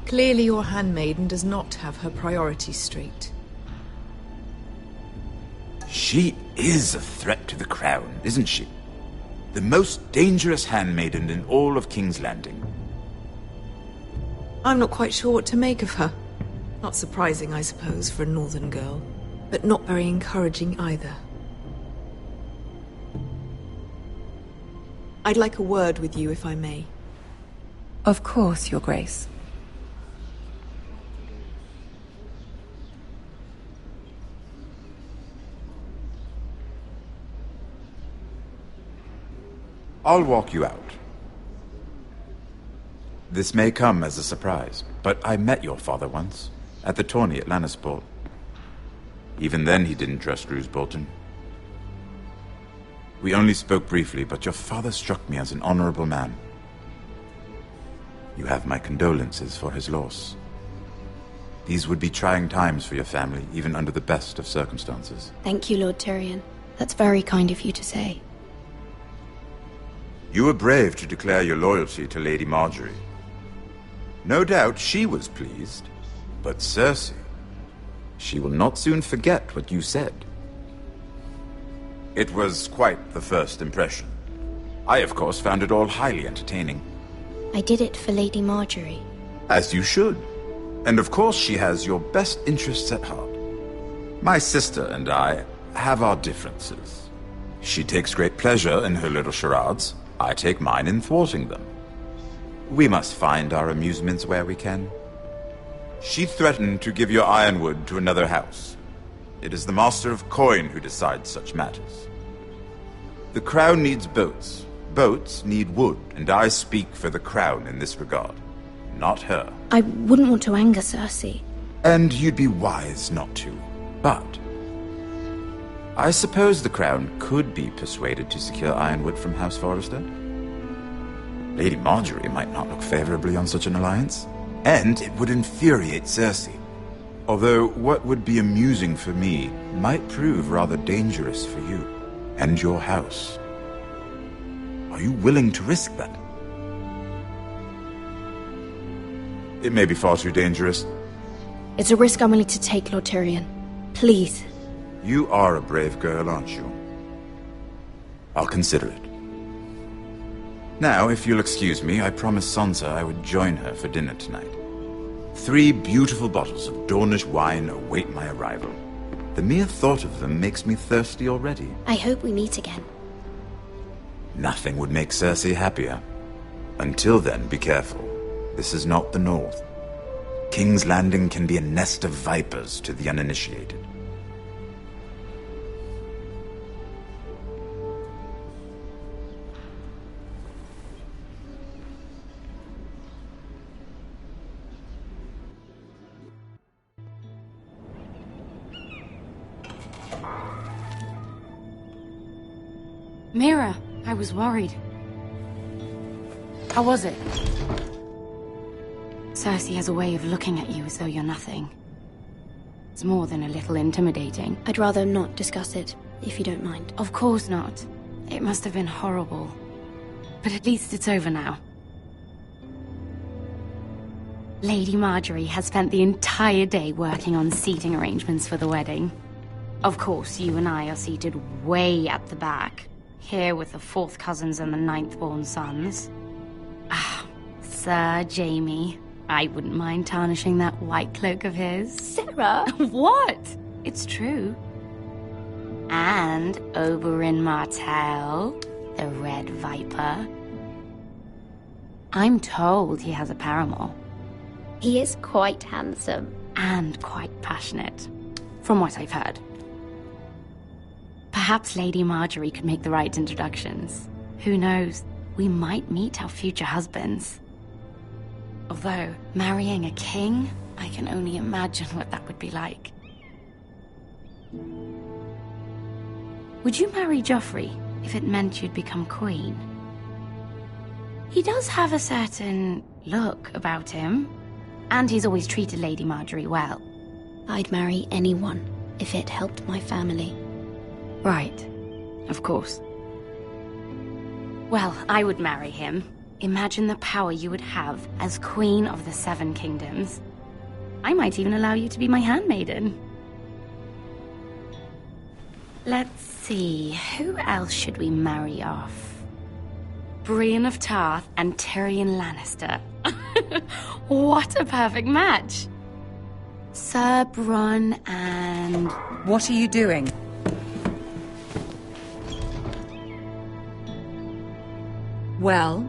Clearly your handmaiden does not have her priorities straight. She is a threat to the crown, isn't she? The most dangerous handmaiden in all of King's Landing. I'm not quite sure what to make of her. Not surprising, I suppose, for a northern girl, but not very encouraging either. I'd like a word with you, if I may. Of course, Your Grace. I'll walk you out. This may come as a surprise, but I met your father once, at the tourney at Lannisport. Even then he didn't trust Roose Bolton. We only spoke briefly, but your father struck me as an honorable man. You have my condolences for his loss. These would be trying times for your family, even under the best of circumstances. Thank you, Lord Tyrion. That's very kind of you to say. You were brave to declare your loyalty to Lady Marjorie. No doubt she was pleased, but Cersei, she will not soon forget what you said. It was quite the first impression. I, of course, found it all highly entertaining. I did it for Lady Marjorie. As you should. And of course she has your best interests at heart. My sister and I have our differences. She takes great pleasure in her little charades. I take mine in thwarting them. We must find our amusements where we can. She threatened to give your ironwood to another house. It is the Master of Coin who decides such matters. The Crown needs boats. Boats need wood, and I speak for the Crown in this regard, not her. I wouldn't want to anger Cersei. And you'd be wise not to. But I suppose the Crown could be persuaded to secure ironwood from House Forrester. Lady Marjorie might not look favorably on such an alliance, and it would infuriate Cersei. Although what would be amusing for me might prove rather dangerous for you and your house. Are you willing to risk that? It may be far too dangerous. It's a risk I'm willing to take, Lord Tyrion. Please. You are a brave girl, aren't you? I'll consider it. Now, if you'll excuse me, I promised Sansa I would join her for dinner tonight. 3 beautiful bottles of Dornish wine await my arrival. The mere thought of them makes me thirsty already. I hope we meet again. Nothing would make Cersei happier. Until then, be careful. This is not the North. King's Landing can be a nest of vipers to the uninitiated. Mira, I was worried. How was it? Cersei has a way of looking at you as though you're nothing. It's more than a little intimidating. I'd rather not discuss it, if you don't mind. Of course not. It must have been horrible. But at least it's over now. Lady Marjorie has spent the entire day working on seating arrangements for the wedding. Of course, you and I are seated way at the back. Here with the 4th cousins and the 9th-born sons. Ah, Sir Jaime. I wouldn't mind tarnishing that white cloak of his. Sarah! What? It's true. And Oberyn Martell, the Red Viper. I'm told he has a paramour. He is quite handsome. And quite passionate, from what I've heard. Perhaps Lady Marjorie could make the right introductions. Who knows? We might meet our future husbands. Although, marrying a king, I can only imagine what that would be like. Would you marry Joffrey if it meant you'd become queen? He does have a certain look about him, and he's always treated Lady Marjorie well. I'd marry anyone if it helped my family. Right. Of course. Well, I would marry him. Imagine the power you would have as Queen of the 7 Kingdoms. I might even allow you to be my handmaiden. Let's see, who else should we marry off? Brienne of Tarth and Tyrion Lannister. What a perfect match! Sir Bronn and... What are you doing? Well?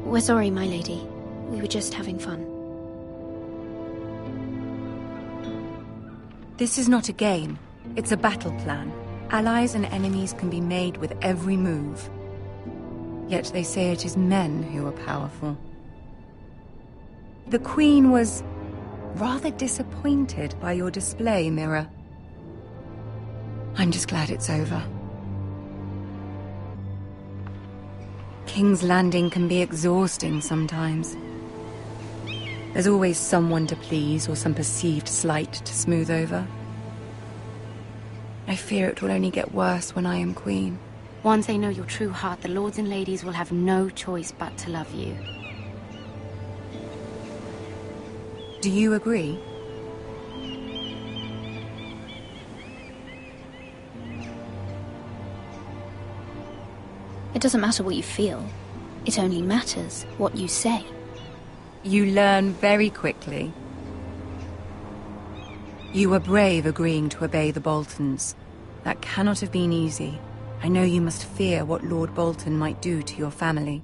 We're sorry, my lady. We were just having fun. This is not a game. It's a battle plan. Allies and enemies can be made with every move. Yet they say it is men who are powerful. The Queen was rather disappointed by your display, Mira. I'm just glad it's over. King's Landing can be exhausting sometimes. There's always someone to please or some perceived slight to smooth over. I fear it will only get worse when I am queen. Once they know your true heart, the lords and ladies will have no choice but to love you. Do you agree? It doesn't matter what you feel. It only matters what you say. You learn very quickly. You were brave agreeing to obey the Boltons. That cannot have been easy. I know you must fear what Lord Bolton might do to your family.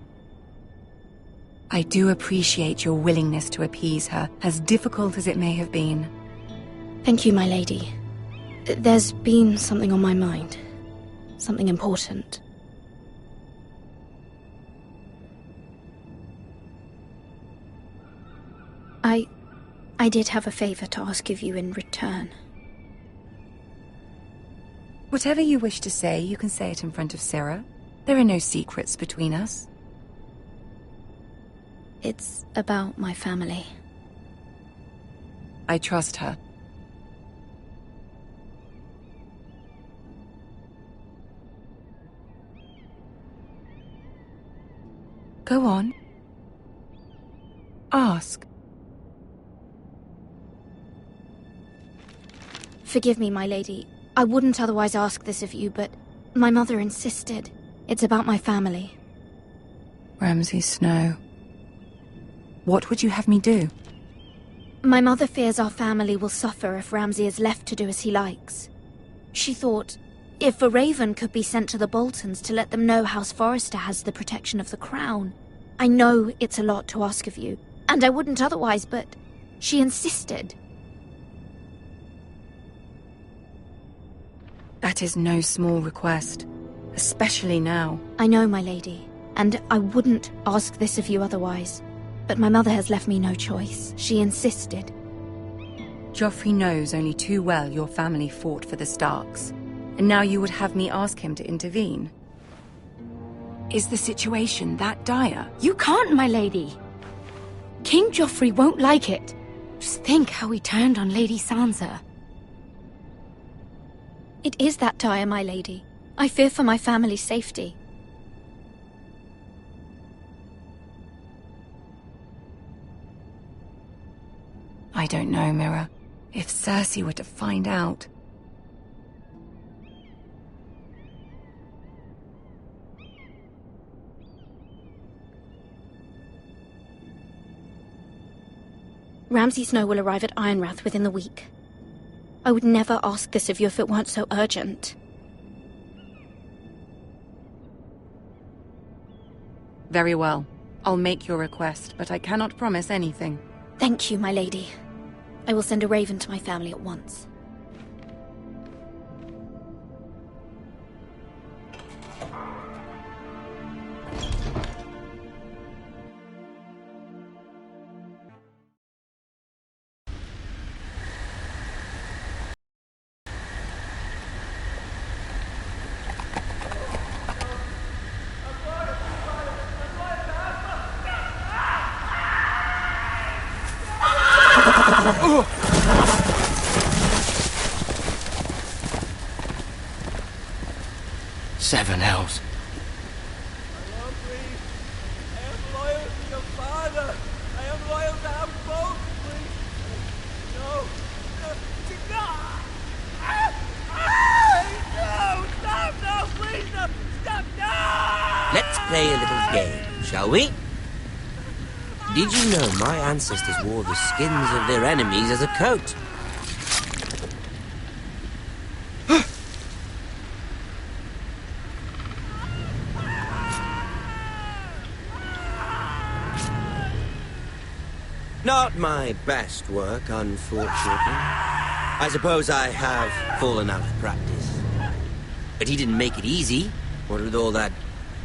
I do appreciate your willingness to appease her, as difficult as it may have been. Thank you, my lady. There's been something on my mind. Something important. I did have a favor to ask of you in return. Whatever you wish to say, you can say it in front of Sarah. There are no secrets between us. It's about my family. I trust her. Go on. Ask. Forgive me, my lady. I wouldn't otherwise ask this of you, but my mother insisted. It's about my family. Ramsay Snow. What would you have me do? My mother fears our family will suffer if Ramsay is left to do as he likes. She thought, if a raven could be sent to the Boltons to let them know House Forrester has the protection of the crown. I know it's a lot to ask of you, and I wouldn't otherwise, but she insisted. That is no small request, especially now. I know, my lady, and I wouldn't ask this of you otherwise. But my mother has left me no choice. She insisted. Joffrey knows only too well your family fought for the Starks, and now you would have me ask him to intervene. Is the situation that dire? You can't, my lady. King Joffrey won't like it. Just think how he turned on Lady Sansa. It is that dire, my lady. I fear for my family's safety. I don't know, Mira. If Cersei were to find out... Ramsay Snow will arrive at Ironrath within the week. I would never ask this of you if it weren't so urgent. Very well. I'll make your request, but I cannot promise anything. Thank you, my lady. I will send a raven to my family at once. Seven hells. Let's play a little game, shall we? Did you know my ancestors wore the skins of their enemies as a coat? Not my best work, unfortunately. I suppose I have fallen out of practice. But he didn't make it easy, what with all that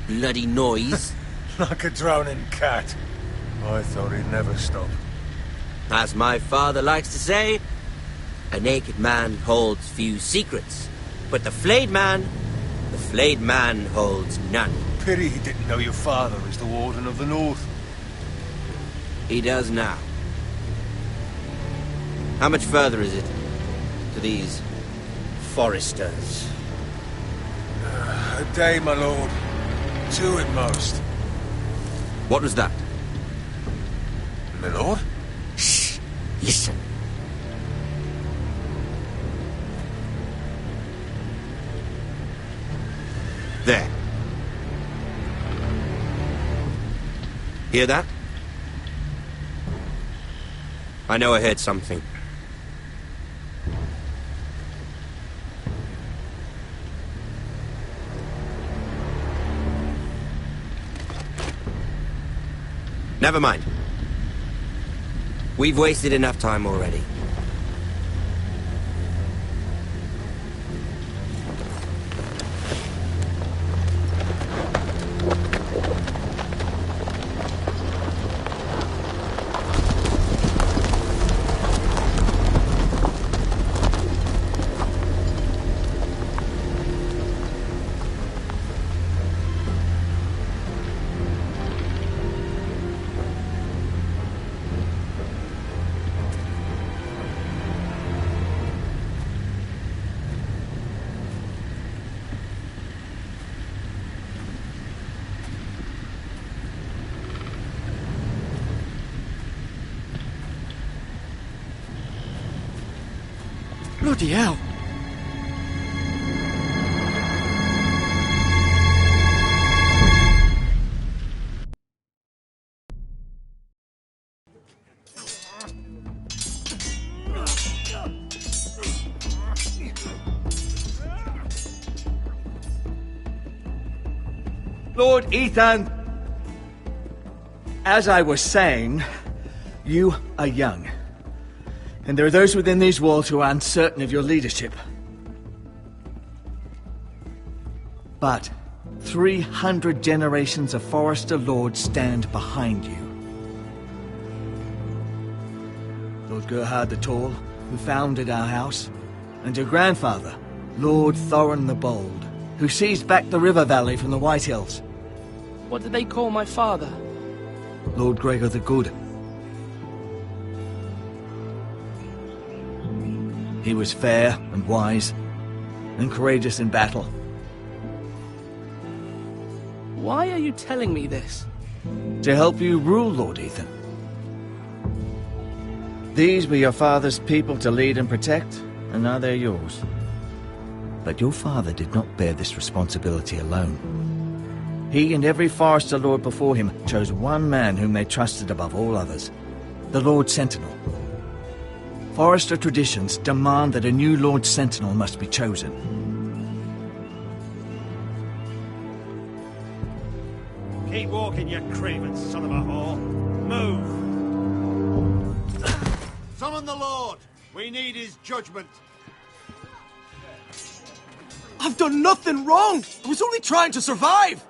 bloody noise. Like a drowning cat. I thought he'd never stop. As my father likes to say, a naked man holds few secrets. But the flayed man holds none. Pity he didn't know your father is the Warden of the North. He does now. How much further is it to these Forresters? A day, my lord. 2 at most. What was that? My lord? Shh! Listen. There. Hear that? I know I heard something. Never mind. We've wasted enough time already. Bloody hell! Lord Ethan! As I was saying, you are young. And there are those within these walls who are uncertain of your leadership. But 300 generations of Forester Lords stand behind you. Lord Gerhard the Tall, who founded our house, and your grandfather, Lord Thorin the Bold, who seized back the river valley from the White Hills. What did they call my father? Lord Gregor the Good. He was fair and wise, and courageous in battle. Why are you telling me this? To help you rule, Lord Ethan. These were your father's people to lead and protect, and now they're yours. But your father did not bear this responsibility alone. He and every Forester Lord before him chose one man whom they trusted above all others, the Lord Sentinel. Forester traditions demand that a new Lord Sentinel must be chosen. Keep walking, you craven son of a whore. Move! Summon the Lord! We need his judgment. I've done nothing wrong! I was only trying to survive!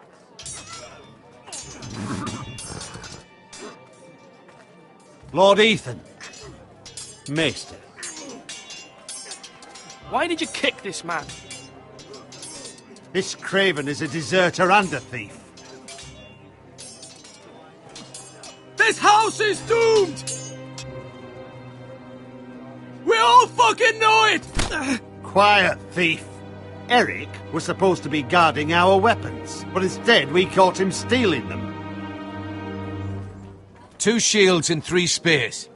Lord Ethan. Maester. Why did you kick this man? This craven is a deserter and a thief. This house is doomed! We all fucking know it! Quiet, thief. Eric was supposed to be guarding our weapons, but instead we caught him stealing them. 2 shields and 3 spears.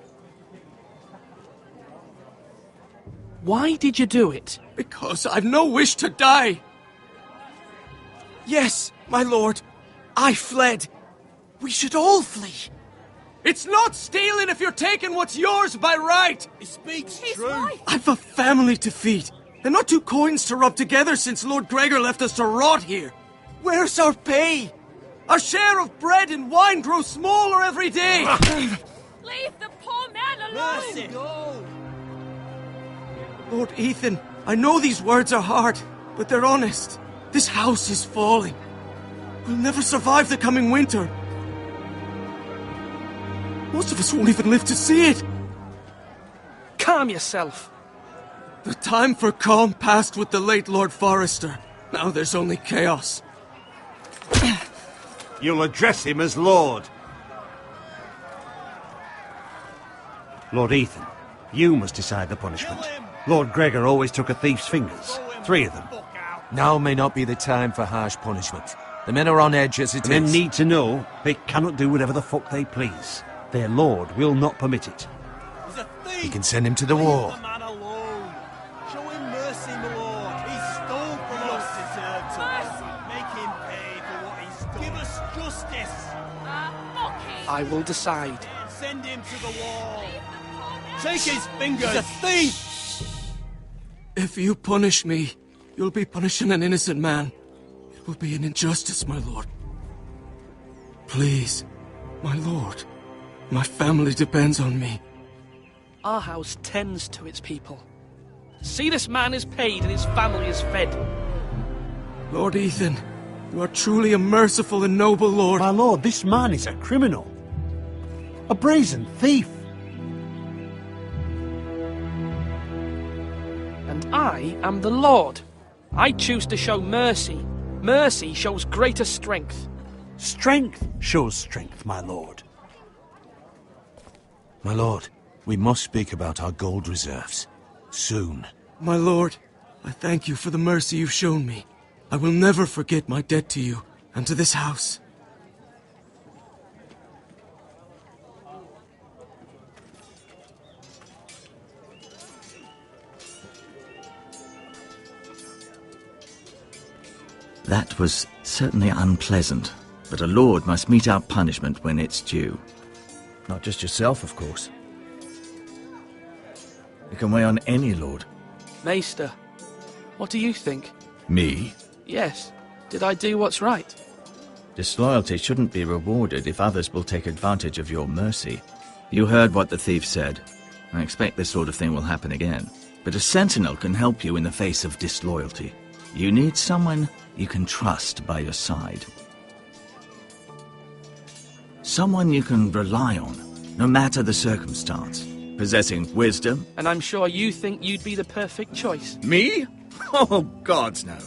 Why did you do it? Because I've no wish to die. Yes, my lord. I fled. We should all flee. It's not stealing if you're taking what's yours by right. He speaks true. I've a family to feed, and not 2 coins to rub together since Lord Gregor left us to rot here. Where's our pay? Our share of bread and wine grows smaller every day. Leave the poor man alone! Mercy. Go. Lord Ethan, I know these words are hard, but they're honest. This house is falling. We'll never survive the coming winter. Most of us won't even live to see it. Calm yourself. The time for calm passed with the late Lord Forester. Now there's only chaos. You'll address him as Lord. Lord Ethan, you must decide the punishment. Lord Gregor always took a thief's fingers. 3 of them. Now may not be the time for harsh punishment. The men are on edge as it is. Men need to know they cannot do whatever the fuck they please. Their lord will not permit it. He's a thief. He can send him to the war. Leave the man alone. Show him mercy, my lord. He stole from us. Deserved to make him pay for what he's done. Give us justice. I will decide. Send him to the wall. Take his fingers. He's a thief. If you punish me, you'll be punishing an innocent man. It will be an injustice, my lord. Please, my lord. My family depends on me. Our house tends to its people. See, this man is paid and his family is fed. Lord Ethan, you are truly a merciful and noble lord. My lord, this man is a criminal. A brazen thief. And I am the Lord. I choose to show mercy. Mercy shows greater strength. Strength shows strength, my lord. My lord, we must speak about our gold reserves. Soon. My lord, I thank you for the mercy you've shown me. I will never forget my debt to you and to this house. That was certainly unpleasant, but a lord must mete out punishment when it's due. Not just yourself, of course. It can weigh on any lord. Maester, what do you think? Me? Yes. Did I do what's right? Disloyalty shouldn't be rewarded if others will take advantage of your mercy. You heard what the thief said. I expect this sort of thing will happen again. But a sentinel can help you in the face of disloyalty. You need someone you can trust by your side. Someone you can rely on, no matter the circumstance. Possessing wisdom. And I'm sure you think you'd be the perfect choice. Me? Oh, gods no.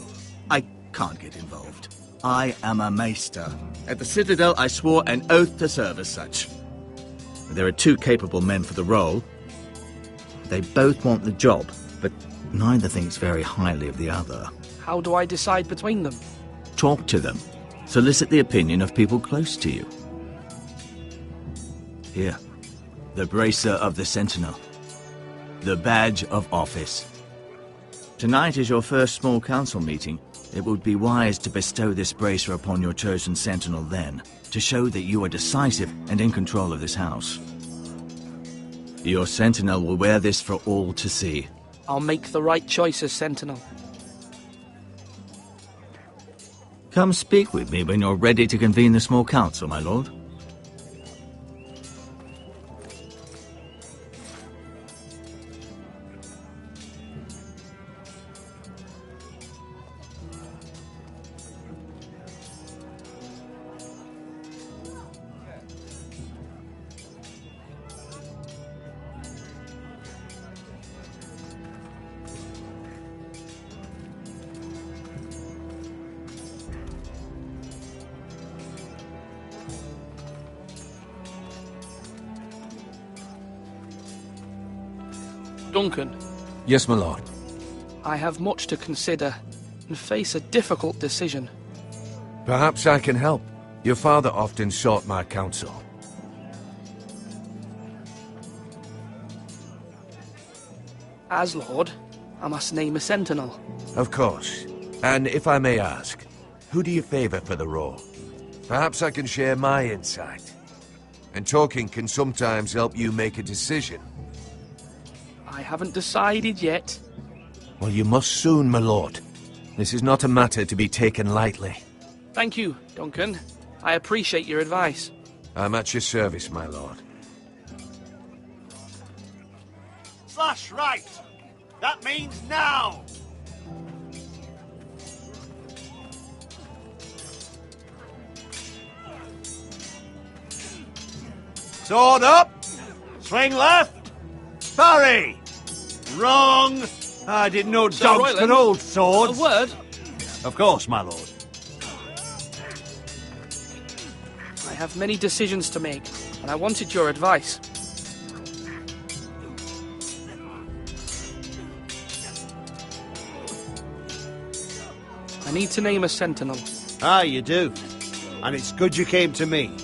I can't get involved. I am a maester. At the Citadel, I swore an oath to serve as such. There are two capable men for the role. They both want the job, but neither thinks very highly of the other. How do I decide between them? Talk to them. Solicit the opinion of people close to you. Here. The bracer of the Sentinel. The badge of office. Tonight is your first small council meeting. It would be wise to bestow this bracer upon your chosen Sentinel then, to show that you are decisive and in control of this house. Your Sentinel will wear this for all to see. I'll make the right choice as Sentinel. Come speak with me when you're ready to convene the small council, my lord. Duncan. Yes, my lord. I have much to consider and face a difficult decision. Perhaps I can help. Your father often sought my counsel. As Lord, I must name a Sentinel. Of course. And if I may ask, who do you favor for the role? Perhaps I can share my insight. And talking can sometimes help you make a decision. I haven't decided yet. Well, you must soon, my lord. This is not a matter to be taken lightly. Thank you, Duncan. I appreciate your advice. I'm at your service, my lord. Slash right! That means now! Sword up! Swing left! Parry! Wrong! I didn't know dogs could hold swords. A word? Of course, my lord. I have many decisions to make, and I wanted your advice. I need to name a Sentinel. Ah, you do. And it's good you came to me.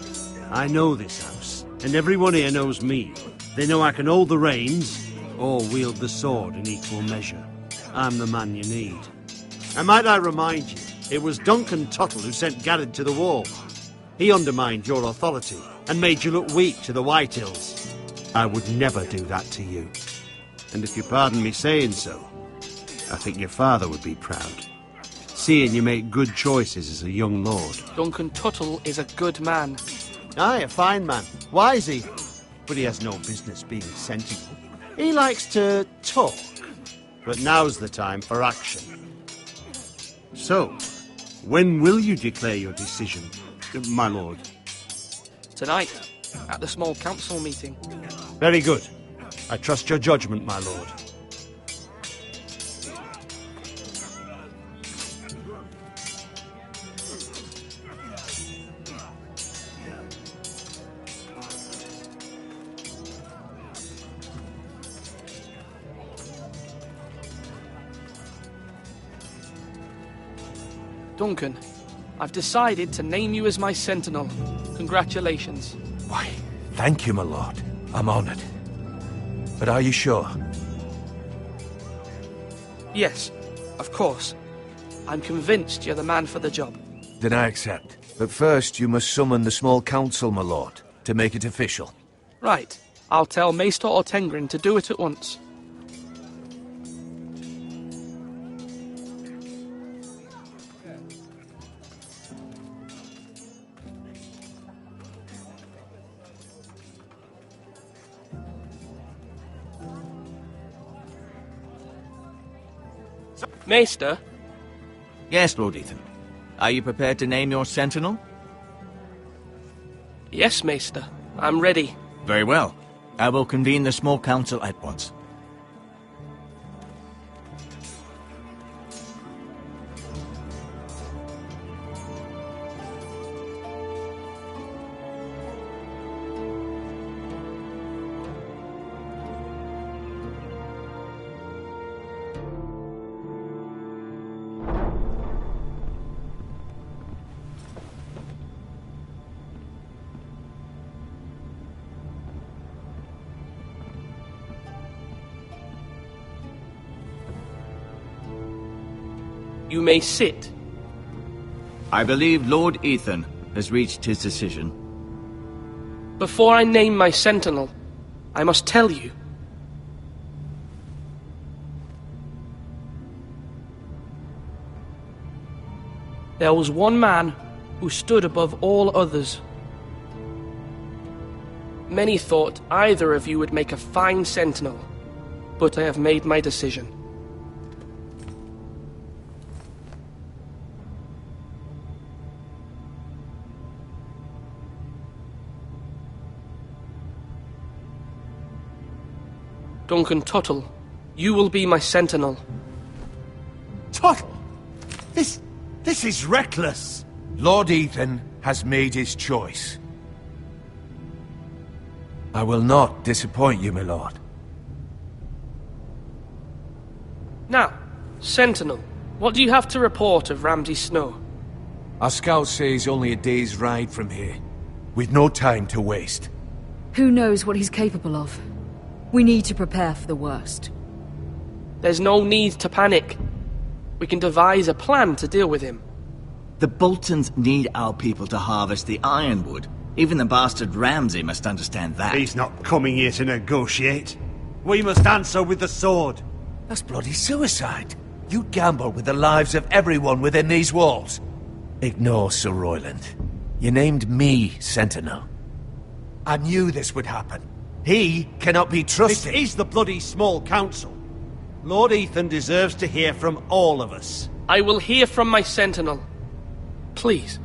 I know this house, and everyone here knows me. They know I can hold the reins, or wield the sword in equal measure. I'm the man you need. And might I remind you, it was Duncan Tuttle who sent Garrett to the wall. He undermined your authority, and made you look weak to the White Hills. I would never do that to you. And if you pardon me saying so, I think your father would be proud. Seeing you make good choices as a young lord. Duncan Tuttle is a good man. Aye, a fine man. Wise he. But he has no business being sentinel. He likes to talk. But now's the time for action. So, when will you declare your decision, my lord? Tonight, at the small council meeting. Very good. I trust your judgment, my lord. Duncan, I've decided to name you as my Sentinel. Congratulations. Why, thank you, my lord. I'm honored. But are you sure? Yes, of course. I'm convinced you're the man for the job. Then I accept. But first, you must summon the small council, my lord, to make it official. Right. I'll tell Maester Ortengrin to do it at once. Maester? Yes, Lord Ethan. Are you prepared to name your sentinel? Yes, Maester. I'm ready. Very well. I will convene the small council at once. You may sit. I believe Lord Ethan has reached his decision. Before I name my sentinel, I must tell you. There was one man who stood above all others. Many thought either of you would make a fine sentinel, but I have made my decision. Duncan Tuttle, you will be my sentinel. Tuttle? This is reckless. Lord Ethan has made his choice. I will not disappoint you, my lord. Now, sentinel, what do you have to report of Ramsay Snow? Our scouts say he's only a day's ride from here. We've no time to waste. Who knows what he's capable of? We need to prepare for the worst. There's no need to panic. We can devise a plan to deal with him. The Boltons need our people to harvest the ironwood. Even the bastard Ramsay must understand that. He's not coming here to negotiate. We must answer with the sword. That's bloody suicide. You gamble with the lives of everyone within these walls. Ignore Sir Royland. You named me Sentinel. I knew this would happen. He cannot be trusted. This is the bloody small council. Lord Ethan deserves to hear from all of us. I will hear from my sentinel. Please.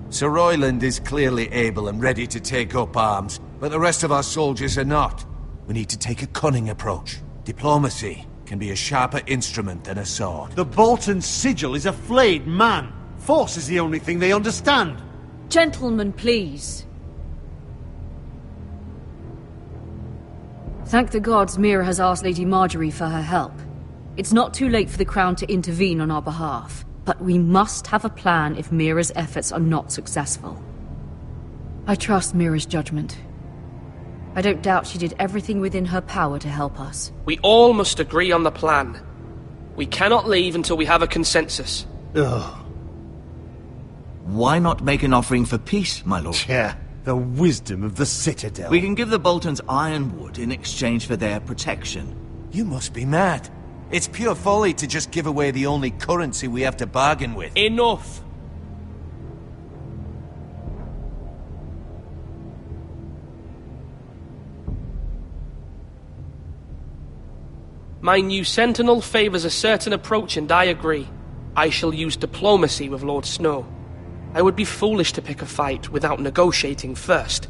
Sir Royland is clearly able and ready to take up arms, but the rest of our soldiers are not. We need to take a cunning approach. Diplomacy can be a sharper instrument than a sword. The Bolton sigil is a flayed man. Force is the only thing they understand. Gentlemen, please. Thank the gods Mira has asked Lady Marjorie for her help. It's not too late for the Crown to intervene on our behalf, but we must have a plan if Mira's efforts are not successful. I trust Mira's judgment. I don't doubt she did everything within her power to help us. We all must agree on the plan. We cannot leave until we have a consensus. Ugh. Why not make an offering for peace, my lord? Yeah, the wisdom of the Citadel. We can give the Boltons ironwood in exchange for their protection. You must be mad. It's pure folly to just give away the only currency we have to bargain with. Enough! My new sentinel favors a certain approach, and I agree. I shall use diplomacy with Lord Snow. I would be foolish to pick a fight without negotiating first.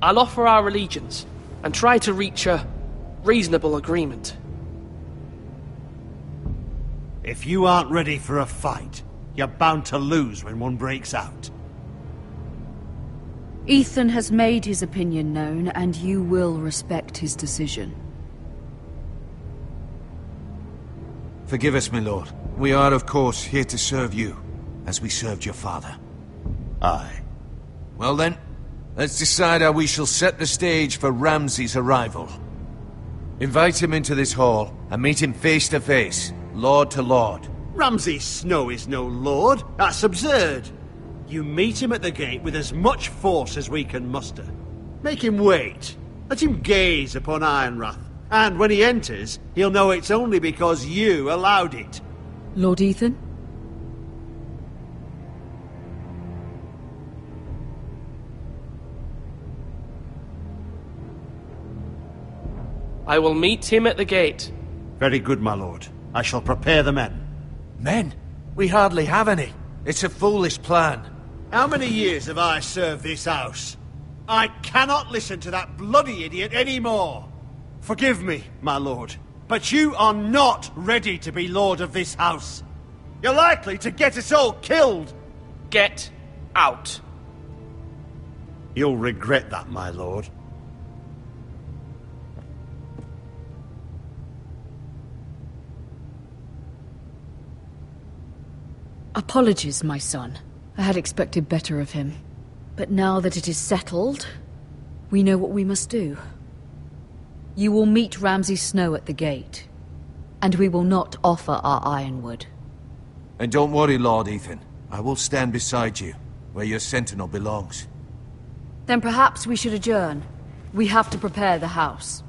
I'll offer our allegiance, and try to reach a reasonable agreement. If you aren't ready for a fight, you're bound to lose when one breaks out. Ethan has made his opinion known, and you will respect his decision. Forgive us, my lord. We are, of course, here to serve you, as we served your father. Aye. Well then, let's decide how we shall set the stage for Ramsay's arrival. Invite him into this hall, and meet him face to face, lord to lord. Ramsay Snow is no lord. That's absurd. You meet him at the gate with as much force as we can muster. Make him wait. Let him gaze upon Ironrath. And when he enters, he'll know it's only because you allowed it. Lord Ethan? I will meet him at the gate. Very good, my lord. I shall prepare the men. Men? We hardly have any. It's a foolish plan. How many years have I served this house? I cannot listen to that bloody idiot anymore. Forgive me, my lord, but you are not ready to be lord of this house. You're likely to get us all killed. Get out. You'll regret that, my lord. Apologies, my son. I had expected better of him. But now that it is settled, we know what we must do. You will meet Ramsay Snow at the gate, and we will not offer our ironwood. And don't worry, Lord Ethan. I will stand beside you, where your sentinel belongs. Then perhaps we should adjourn. We have to prepare the house.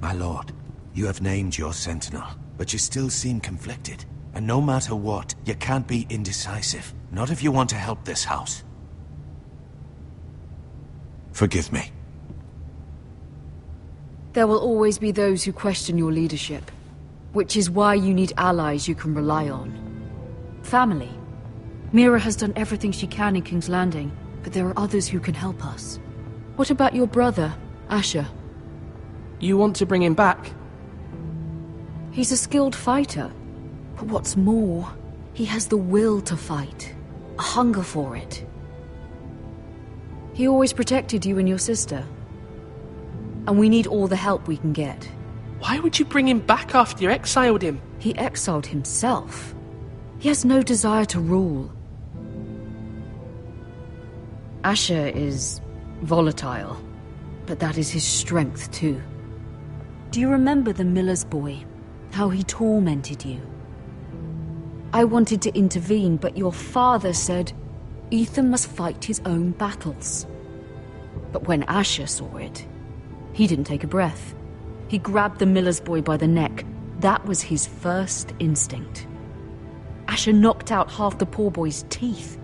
My lord, you have named your sentinel, but you still seem conflicted. And no matter what, you can't be indecisive. Not if you want to help this house. Forgive me. There will always be those who question your leadership, which is why you need allies you can rely on. Family. Mira has done everything she can in King's Landing, but there are others who can help us. What about your brother, Asher? You want to bring him back? He's a skilled fighter. But what's more, he has the will to fight. A hunger for it. He always protected you and your sister. And we need all the help we can get. Why would you bring him back after you exiled him? He exiled himself. He has no desire to rule. Asher is volatile, but that is his strength too. Do you remember the miller's boy? How he tormented you? I wanted to intervene, but your father said Ethan must fight his own battles. But when Asher saw it, he didn't take a breath. He grabbed the miller's boy by the neck. That was his first instinct. Asher knocked out half the poor boy's teeth.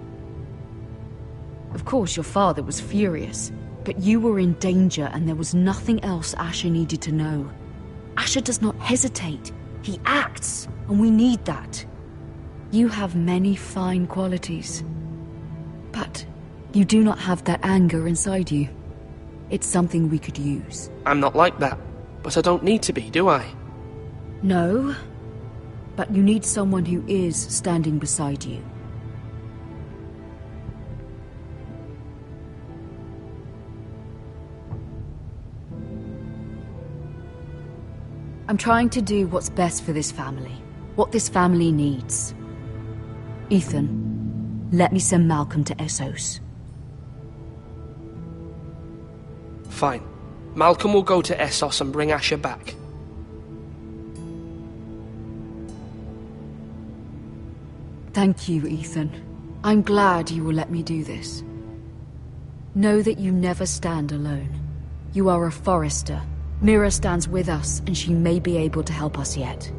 Of course, your father was furious, but you were in danger and there was nothing else Asher needed to know. Asher does not hesitate. He acts, and we need that. You have many fine qualities, but you do not have that anger inside you. It's something we could use. I'm not like that, but I don't need to be, do I? No, but you need someone who is standing beside you. I'm trying to do what's best for this family, what this family needs. Ethan, let me send Malcolm to Essos. Fine. Malcolm will go to Essos and bring Asher back. Thank you, Ethan. I'm glad you will let me do this. Know that you never stand alone. You are a Forester. Mira stands with us, and she may be able to help us yet.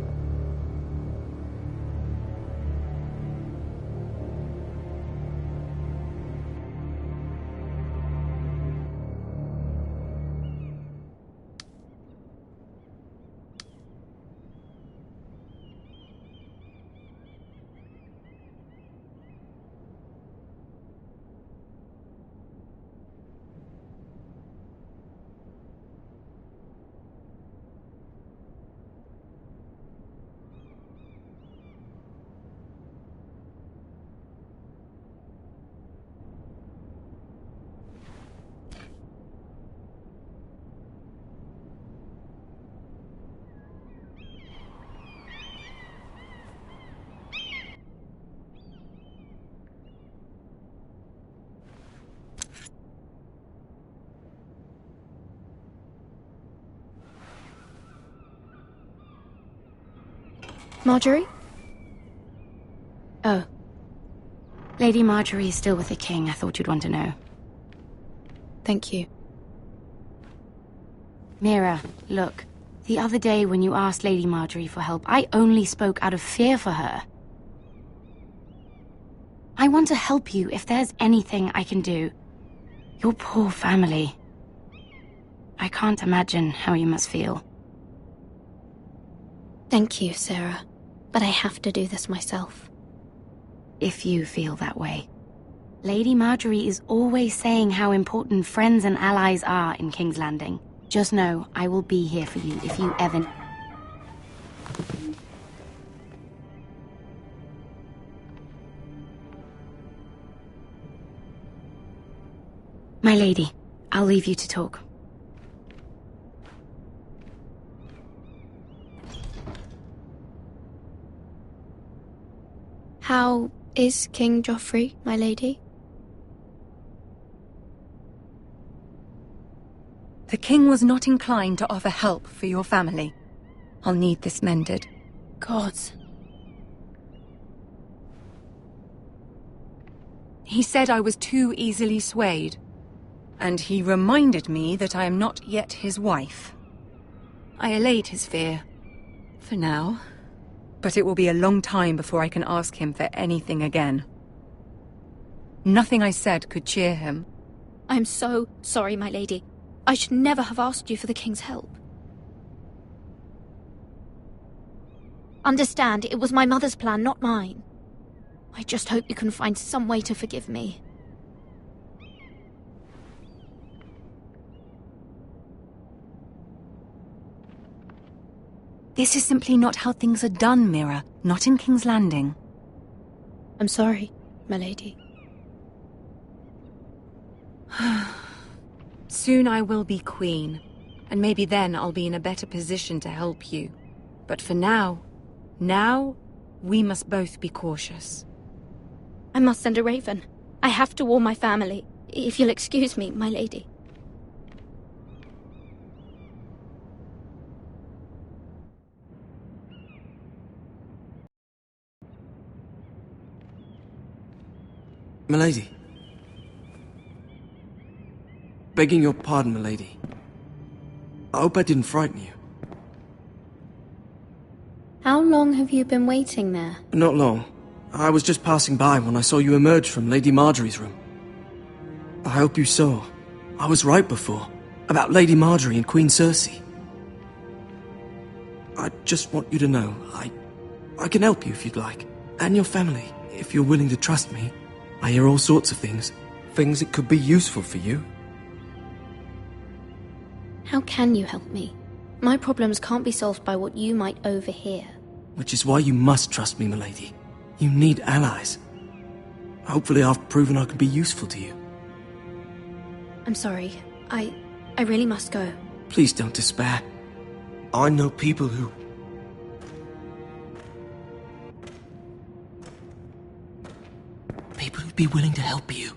Marjorie? Oh. Lady Marjorie is still with the king. I thought you'd want to know. Thank you. Mira, look. The other day when you asked Lady Marjorie for help, I only spoke out of fear for her. I want to help you if there's anything I can do. Your poor family. I can't imagine how you must feel. Thank you, Sarah. But I have to do this myself. If you feel that way. Lady Marjorie is always saying how important friends and allies are in King's Landing. Just know, I will be here for you if you ever... My lady, I'll leave you to talk. How is King Joffrey, my lady? The king was not inclined to offer help for your family. I'll need this mended. Gods. He said I was too easily swayed. And he reminded me that I am not yet his wife. I allayed his fear. For now. But it will be a long time before I can ask him for anything again. Nothing I said could cheer him. I'm so sorry, my lady. I should never have asked you for the king's help. Understand, it was my mother's plan, not mine. I just hope you can find some way to forgive me. This is simply not how things are done, Mira. Not in King's Landing. I'm sorry, my lady. Soon I will be queen, and maybe then I'll be in a better position to help you. But for now, we must both be cautious. I must send a raven. I have to warn my family. If you'll excuse me, my lady. Milady. Begging your pardon, milady. I hope I didn't frighten you. How long have you been waiting there? Not long. I was just passing by when I saw you emerge from Lady Marjorie's room. I hope you saw. I was right before. About Lady Marjorie and Queen Cersei. I just want you to know, I can help you if you'd like. And your family, if you're willing to trust me. I hear all sorts of things. Things that could be useful for you. How can you help me? My problems can't be solved by what you might overhear. Which is why you must trust me, milady. You need allies. Hopefully I've proven I can be useful to you. I'm sorry. I really must go. Please don't despair. I know people who... People who'd be willing to help you.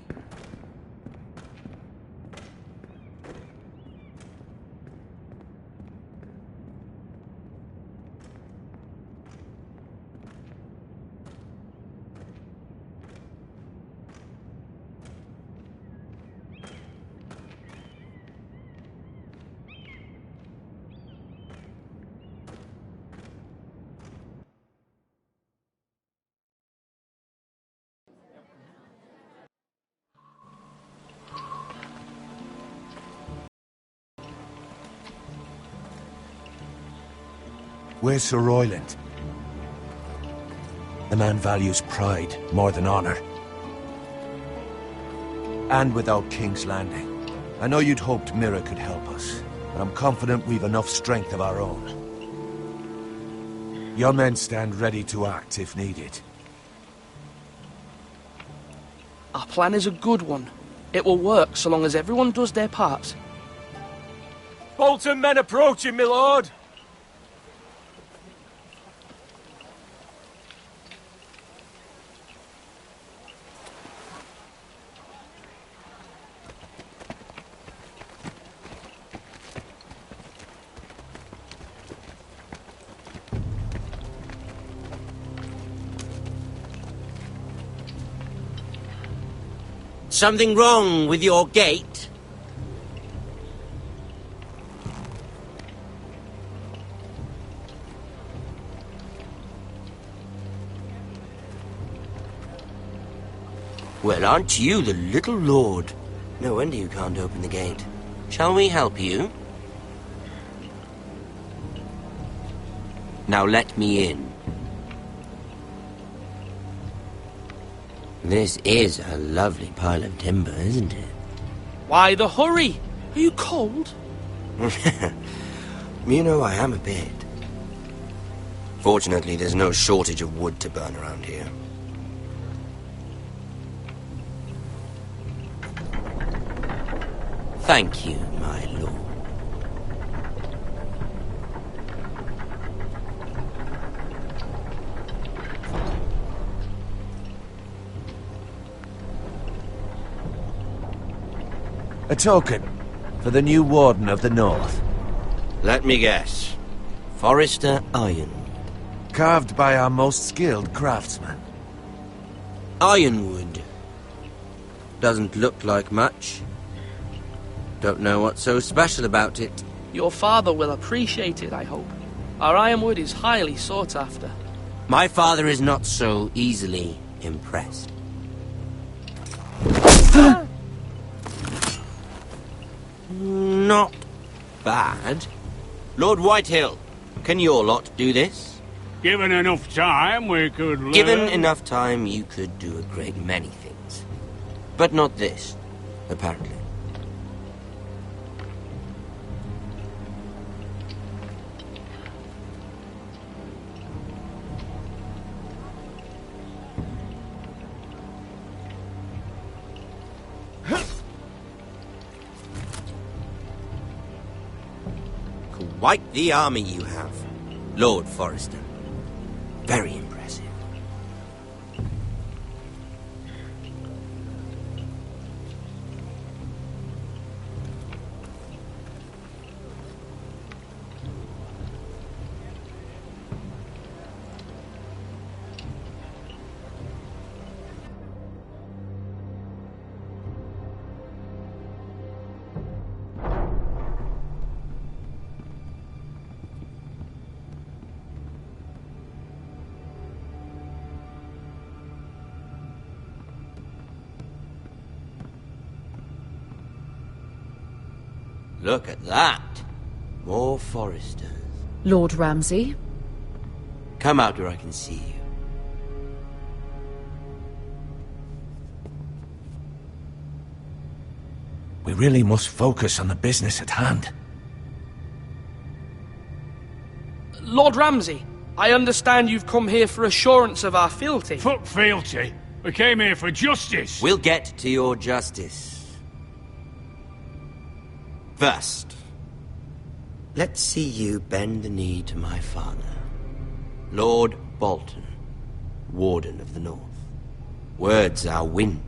Where's Sir Royland? The man values pride more than honor. And without King's Landing. I know you'd hoped Mira could help us, but I'm confident we've enough strength of our own. Your men stand ready to act if needed. Our plan is a good one. It will work so long as everyone does their part. Bolton men approaching, my lord! Something wrong with your gate? Well, aren't you the little lord? No wonder you can't open the gate. Shall we help you? Now let me in. This is a lovely pile of timber, isn't it? Why the hurry? Are you cold? You know, I am a bit. Fortunately, there's no shortage of wood to burn around here. Thank you, my lord. A token for the new Warden of the North. Let me guess. Forrester Ironwood. Carved by our most skilled craftsman. Ironwood. Doesn't look like much. Don't know what's so special about it. Your father will appreciate it, I hope. Our ironwood is highly sought after. My father is not so easily impressed. Not bad. Lord Whitehill, can your lot do this? Given enough time, we could learn. Given enough time, you could do a great many things. But not this, apparently. Quite the army you have, Lord Forrester. Very impressive. Look at that. More Forresters. Lord Ramsay? Come out where I can see you. We really must focus on the business at hand. Lord Ramsay, I understand you've come here for assurance of our fealty. Fuck fealty. We came here for justice. We'll get to your justice. First, let's see you bend the knee to my father, Lord Bolton, Warden of the North. Words are wind.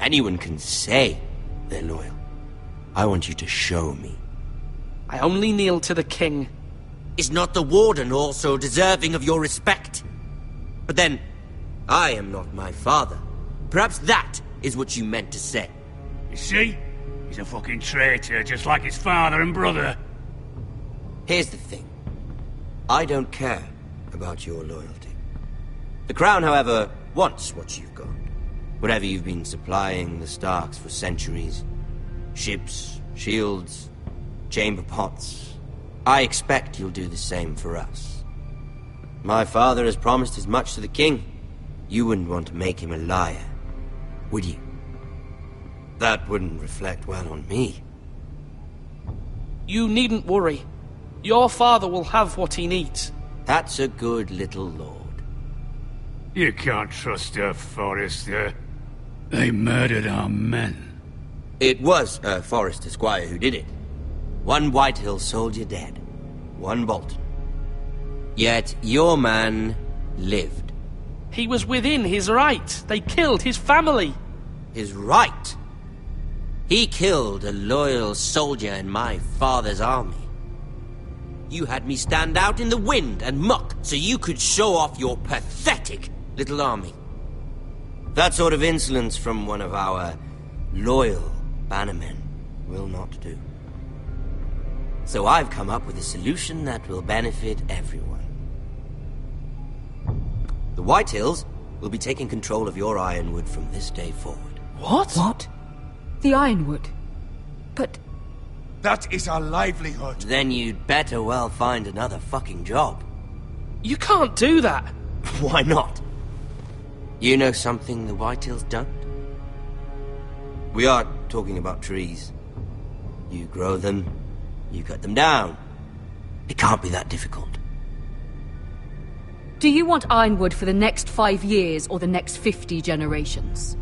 Anyone can say they're loyal. I want you to show me. I only kneel to the king. Is not the Warden also deserving of your respect? But then, I am not my father. Perhaps that is what you meant to say. You see? He's a fucking traitor, just like his father and brother. Here's the thing. I don't care about your loyalty. The Crown, however, wants what you've got. Whatever you've been supplying the Starks for centuries. Ships, shields, chamber pots. I expect you'll do the same for us. My father has promised as much to the king. You wouldn't want to make him a liar, would you? That wouldn't reflect well on me. You needn't worry. Your father will have what he needs. That's a good little lord. You can't trust her, Forrester. They murdered our men. It was a Forrester squire who did it. One Whitehill soldier dead. One Bolton. Yet your man lived. He was within his right. They killed his family. His right? He killed a loyal soldier in my father's army. You had me stand out in the wind and muck so you could show off your pathetic little army. That sort of insolence from one of our loyal bannermen will not do. So I've come up with a solution that will benefit everyone. The Whitehills will be taking control of your ironwood from this day forward. What? What? The ironwood? But... That is our livelihood. Then you'd better well find another fucking job. You can't do that. Why not? You know something the Whitehills don't? We are talking about trees. You grow them, you cut them down. It can't be that difficult. do you want ironwood for the next 5 years or the next 50 generations?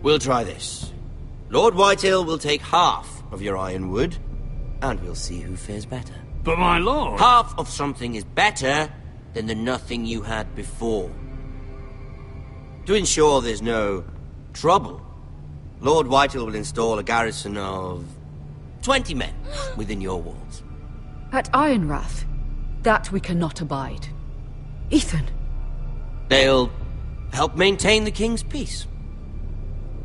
We'll try this. Lord Whitehill will take half of your ironwood, and we'll see who fares better. But my lord... Half of something is better than the nothing you had before. To ensure there's no trouble, Lord Whitehill will install a garrison of 20 men within your walls. At Ironrath, that we cannot abide. Ethan. They'll help maintain the king's peace.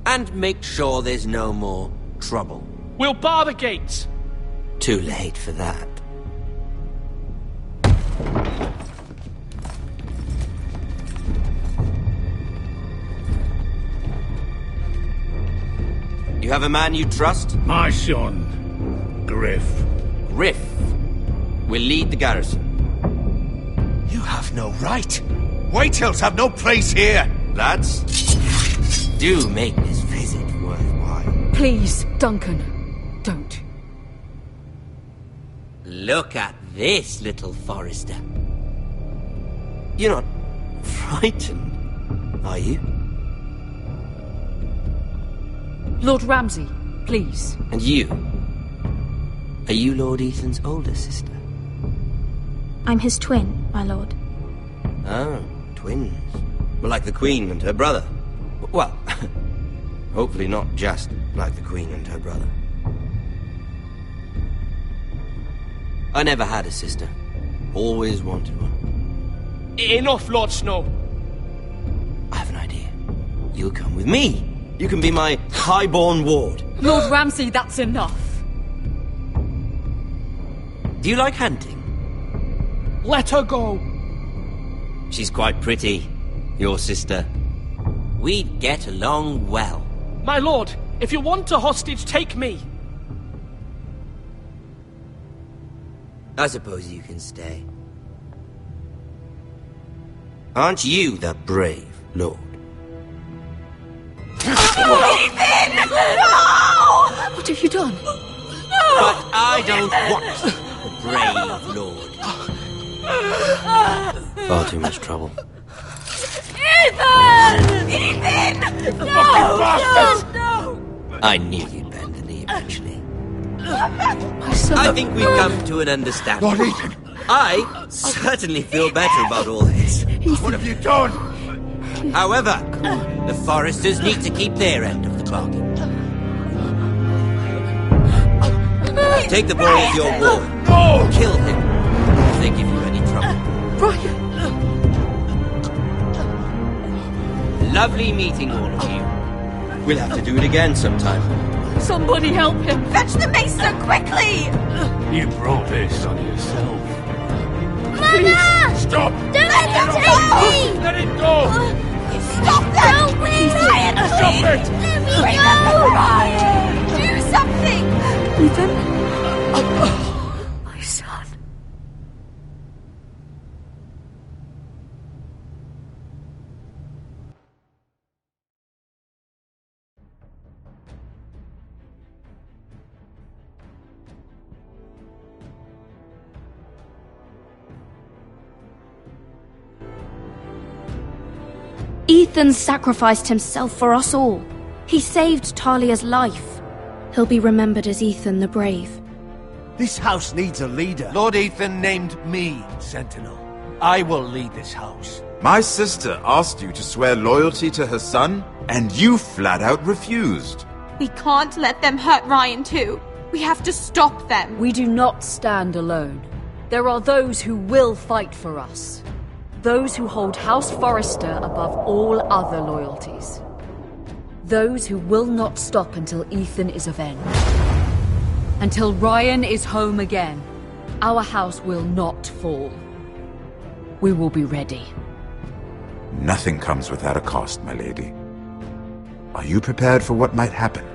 And make sure there's no more trouble. We'll bar the gates. Too late for that. You have a man you trust? My son, Griff. Griff will lead the garrison. You have no right. Whitehills have no place here. Lads, do make this visit worthwhile. Please, Duncan, don't. Look at this, little Forester. You're not frightened, are you? Lord Ramsay, please. And you? Are you Lord Ethan's older sister? I'm his twin, my lord. Oh, twins. Well, like the Queen and her brother. Well, hopefully not just like the Queen and her brother. I never had a sister. Always wanted one. Enough, Lord Snow. I have an idea. You'll come with me. You can be my highborn ward. Lord Ramsay, that's enough. Do you like hunting? Let her go. She's quite pretty, your sister. We'd get along well. My lord, if you want a hostage, take me. I suppose you can stay. Aren't you the brave lord? Ethan! No! What have you done? No! But I don't want the brave lord. Far too much trouble. Ethan! Ethan! No! No! I knew you'd bend the knee eventually. My son. I think we've come to an understanding. Lord Ethan! I certainly feel better about all this. What have you done? However, the Foresters need to keep their end of the bargain. Take the boy as your ward. No! Kill him if they give you any trouble. Brian! Lovely meeting all of you. We'll have to do it again sometime. Somebody help him! Fetch the maester quickly! You brought this on yourself. Mama! Stop! Don't let him take me! Let it go! Stop that! Help me! Ryan, Stop please! it! Let me go! Ryan! Do something! Ethan? My son. Ethan sacrificed himself for us all. He saved Talia's life. He'll be remembered as Ethan the Brave. This house needs a leader. Lord Ethan named me Sentinel. I will lead this house. My sister asked you to swear loyalty to her son, and you flat out refused. We can't let them hurt Ryan too. We have to stop them. We do not stand alone. There are those who will fight for us. those who hold House Forrester above all other loyalties. Those who will not stop until Ethan is avenged. Until Ryan is home again, our house will not fall. We will be ready. Nothing comes without a cost, my lady. Are you prepared for what might happen?